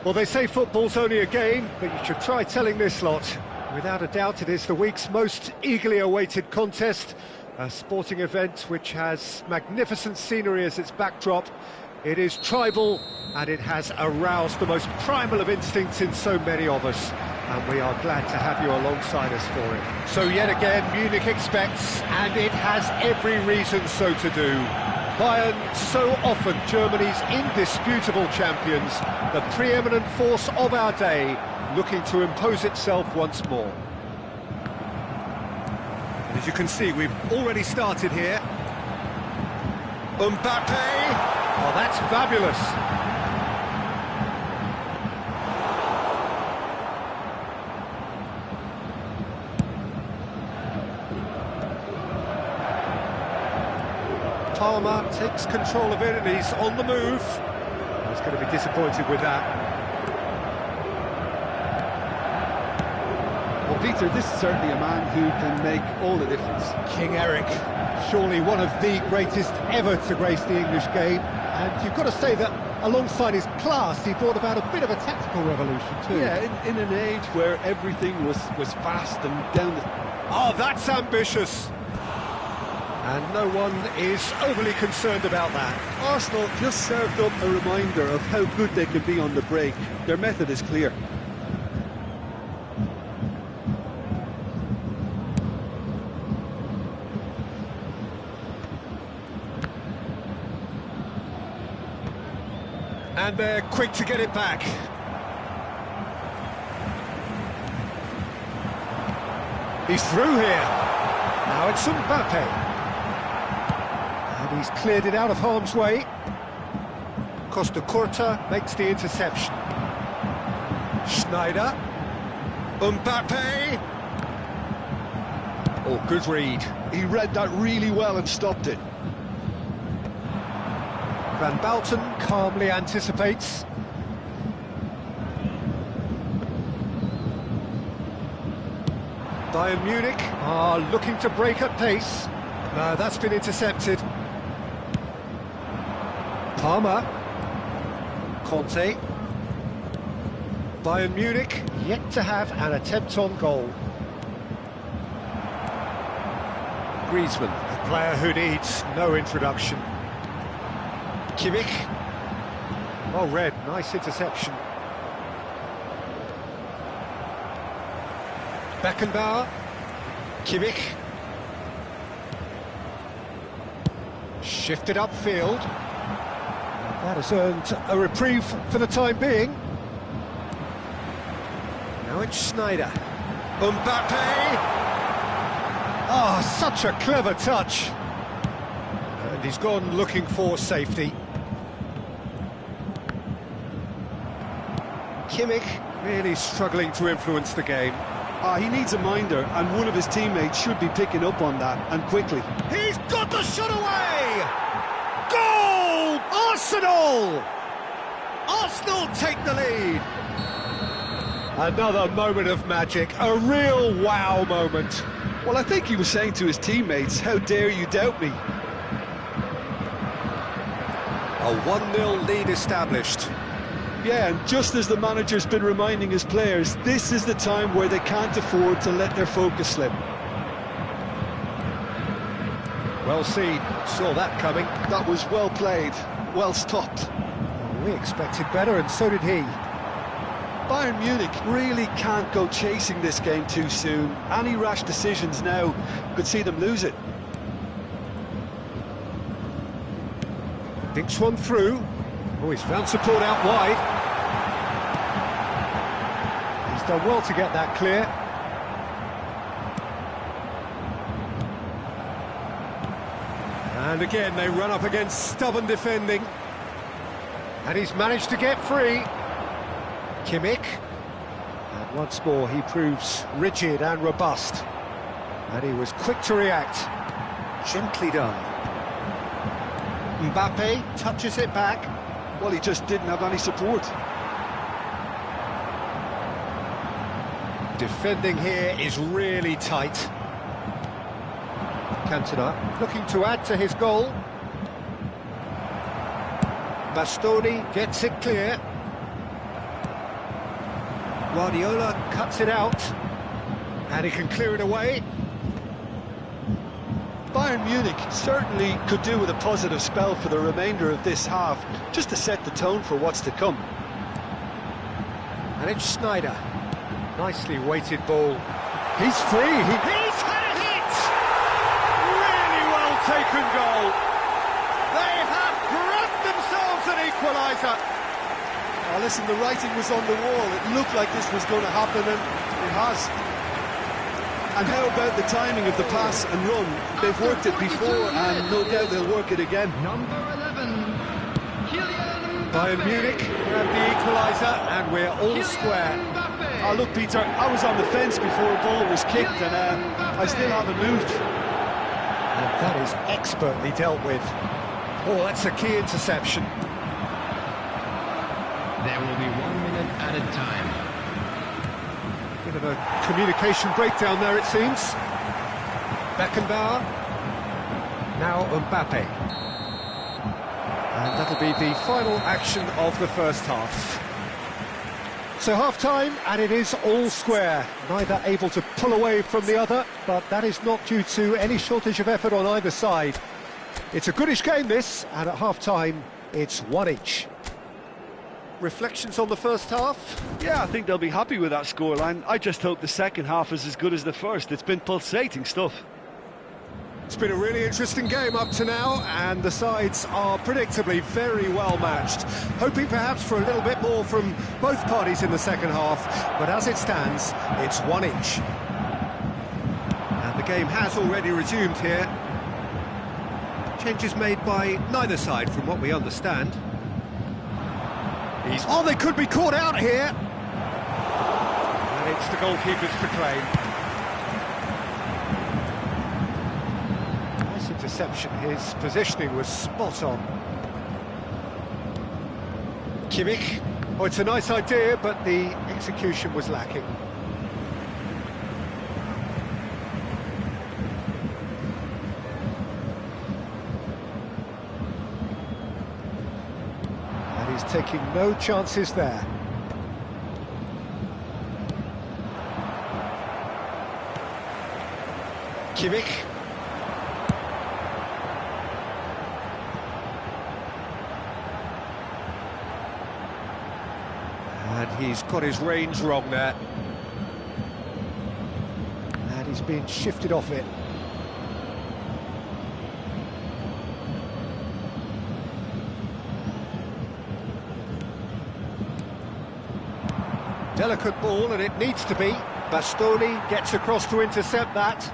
Well, they say football's only a game, but you should try telling this lot. Without a doubt, it is the week's most eagerly awaited contest, a sporting event which has magnificent scenery as its backdrop. It is tribal, and it has aroused the most primal of instincts in so many of us, and we are glad to have you alongside us for it. So yet again, Munich expects, and it has every reason so to do. Bayern, so often Germany's indisputable champions, the preeminent force of our day, looking to impose itself once more. And as you can see, we've already started here. Mbappe! Oh, that's fabulous! Palmer takes control of it and he's on the move. He's going to be disappointed with that. Well, Peter, this is certainly a man who can make all the difference. King Eric, surely one of the greatest ever to grace the English game. And you've got to say that alongside his class, he brought about a bit of a tactical revolution too. Yeah, in an age where everything was fast and down the... Oh, that's ambitious! And no one is overly concerned about that. Arsenal just served up a reminder of how good they can be on the break. Their method is clear. And they're quick to get it back. He's through here. Now it's Mbappe. And he's cleared it out of harm's way. Costa Curta makes the interception. Schneider. Mbappe. Oh, good read. He read that really well and stopped it. Van Bouten calmly anticipates. Bayern Munich are looking to break at pace. No, that's been intercepted. Palmer. Conte. Bayern Munich yet to have an attempt on goal. Griezmann, a player who needs no introduction. Kimmich. Well read, nice interception. Beckenbauer. Kimmich. Shifted upfield. That has earned a reprieve for the time being. Now it's Schneider. Mbappe! Oh, such a clever touch. And he's gone looking for safety. Kimmich really struggling to influence the game. He needs a minder, and one of his teammates should be picking up on that, and quickly. He's got the shot away! Goal! Arsenal! Arsenal take the lead. Another moment of magic, a real wow moment. Well, I think he was saying to his teammates, how dare you doubt me? A 1-0 lead established. Yeah, and just as the manager's been reminding his players, this is the time where they can't afford to let their focus slip. Well seen, saw that coming. That was well played, well stopped. We expected better, and so did he. Bayern Munich really can't go chasing this game too soon. Any rash decisions now could see them lose it. Thinks one through. Oh, he's found support out wide. He's done well to get that clear. And again, they run up against stubborn defending. And he's managed to get free. Kimmich. And once more, he proves rigid and robust. And he was quick to react. Gently done. Mbappe touches it back. Well, he just didn't have any support. Defending here is really tight. Cantona looking to add to his goal. Bastoni gets it clear. Guardiola cuts it out, and he can clear it away. Bayern Munich certainly could do with a positive spell for the remainder of this half, just to set the tone for what's to come. And it's Schneider. Nicely weighted ball. He's free. He's had it! Really well taken goal. They have grabbed themselves an equaliser. Oh, listen, the writing was on the wall. It looked like this was going to happen, and it has. And how about the timing of the pass and run? They've worked it before, and no doubt they'll work it again. Number 11, Kylian Bayern Mbappe. Munich grab the equaliser, and we're all square. Oh, look, Peter, I was on the fence before a ball was kicked, and I still haven't moved. And that is expertly dealt with. Oh, that's a key interception. There will be 1 minute added time. Bit of a communication breakdown there, it seems. Beckenbauer. Now Mbappe. And that'll be the final action of the first half. So half-time, and it is all square. Neither able to pull away from the other, but that is not due to any shortage of effort on either side. It's a goodish game, this, and at half-time, it's 1 each. Reflections on the first half? Yeah, I think they'll be happy with that scoreline. I just hope the second half is as good as the first. It's been pulsating stuff. It's been a really interesting game up to now, and the sides are predictably very well matched. Hoping perhaps for a little bit more from both parties in the second half, but as it stands, it's 1 each. And the game has already resumed here. Changes made by neither side, from what we understand. Oh, they could be caught out here. And it's the goalkeepers to claim. Nice interception. His positioning was spot on. Kimmich. Oh, it's a nice idea, but the execution was lacking. He's taking no chances there. Kimmich. And he's got his range wrong there. And he's being shifted off it. Delicate ball, and it needs to be. Bastoni gets across to intercept that.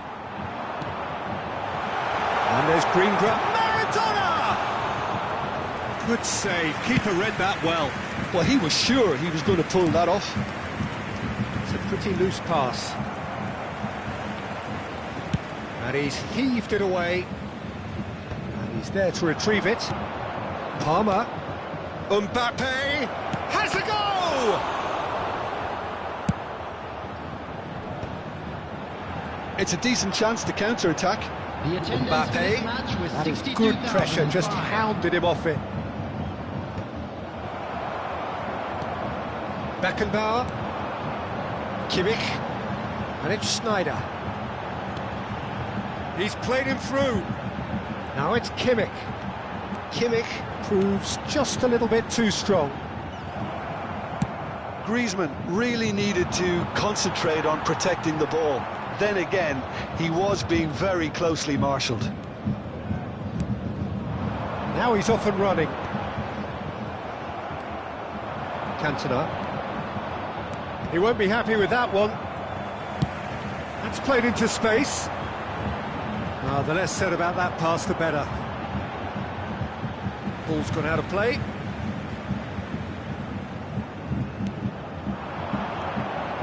And there's Greengrass. Maradona! Good save. Keeper read that well. Well, he was sure he was going to pull that off. It's a pretty loose pass. And he's heaved it away. And he's there to retrieve it. Palmer. Mbappe has a goal! It's a decent chance to counter-attack. Mbappe, that is good pressure, just hounded him off it. Beckenbauer, Kimmich, and it's Schneider. He's played him through. Now it's Kimmich. Kimmich proves just a little bit too strong. Griezmann really needed to concentrate on protecting the ball. Then again, he was being very closely marshalled. Now he's off and running. Cantona. He won't be happy with that one. That's played into space. The less said about that pass, the better. Ball's gone out of play.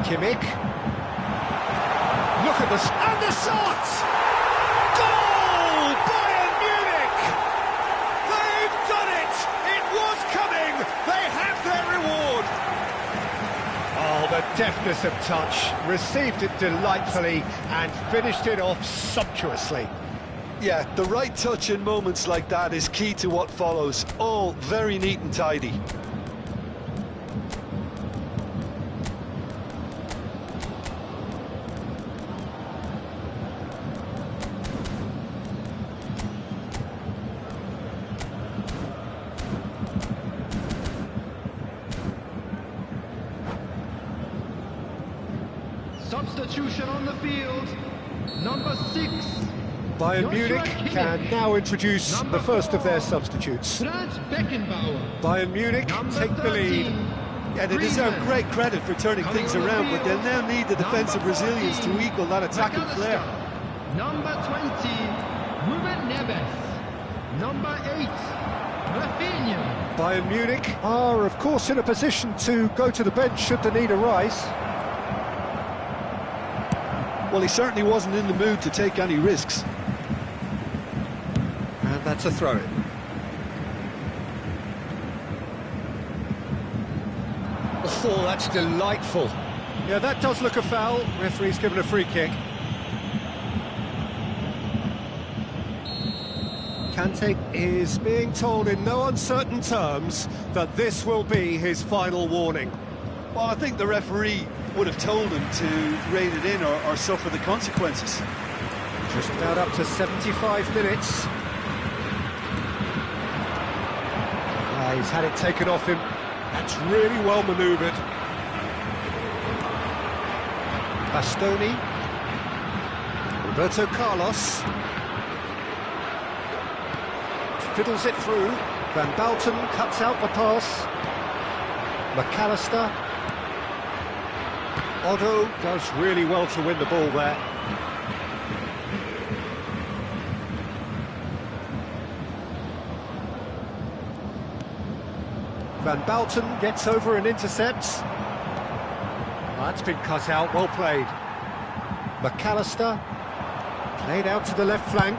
Kimmich. Look at this, and the shot! Goal! Bayern Munich! They've done it! It was coming! They have their reward! Oh, the deftness of touch. Received it delightfully and finished it off sumptuously. Yeah, the right touch in moments like that is key to what follows. All very neat and tidy. Substitution on the field. Number 6. Bayern Munich can now introduce the first of their substitutes. Bayern Munich take the lead. Yeah, they deserve great credit for turning things around, but they'll now need the defensive resilience to equal that attacking flair. Number 20, Ruben Neves. Number 8, Rafinha. Bayern Munich are, of course, in a position to go to the bench should the need arise. Well, he certainly wasn't in the mood to take any risks. And that's a throw-in. Oh, that's delightful. Yeah, that does look a foul. Referee's given a free kick. Kante is being told in no uncertain terms that this will be his final warning. Well, I think the referee would have told him to rein it in or suffer the consequences. Just about up to 75 minutes. He's had it taken off him. That's really well manoeuvred. Bastoni. Roberto Carlos. Fiddles it through. Van Bauten cuts out the pass. McAllister. Otto does really well to win the ball there. Van Bauten gets over and intercepts. That's been cut out, well played. McAllister, played out to the left flank.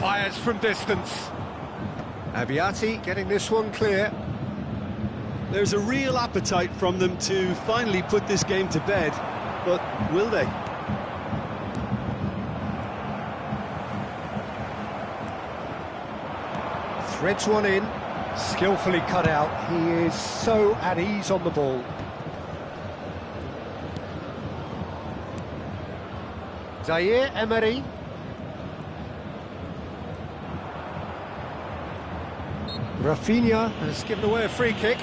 Fires from distance. Abiati getting this one clear. There's a real appetite from them to finally put this game to bed, but will they? Threads one in, skillfully cut out. He is so at ease on the ball. Zaire Emery. Rafinha has given away a free kick.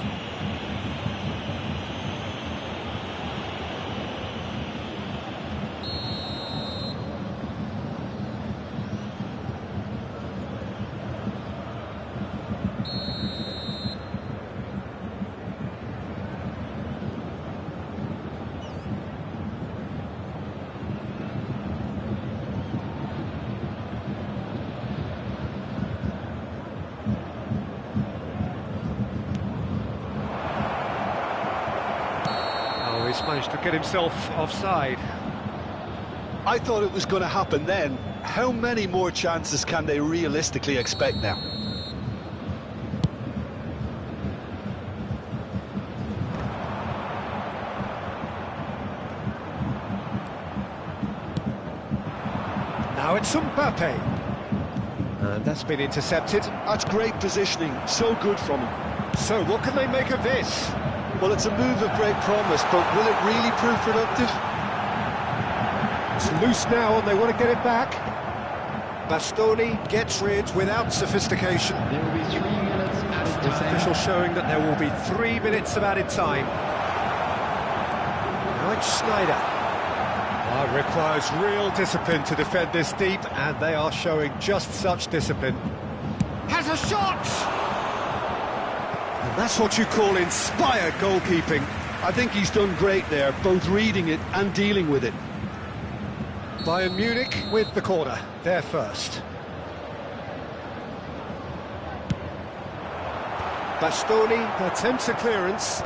He's managed to get himself offside. I thought it was going to happen then. How many more chances can they realistically expect now? Now it's Mbappe. And that's been intercepted. That's great positioning, so good from him. So what can they make of this? Well, it's a move of great promise, but will it really prove productive? It's loose now and they want to get it back. Bastoni gets rid without sophistication. There will be 3 minutes added time. Official showing that there will be 3 minutes of added time. Now it's Schneider. It requires real discipline to defend this deep, and they are showing just such discipline. Has a shot! And that's what you call inspired goalkeeping. I think he's done great there, both reading it and dealing with it. Bayern Munich with the corner, they're first. Bastoni attempts a clearance.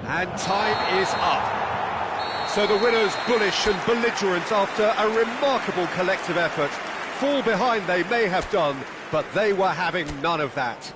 And time is up. So the winners bullish and belligerent after a remarkable collective effort. Fall behind they may have done, but they were having none of that.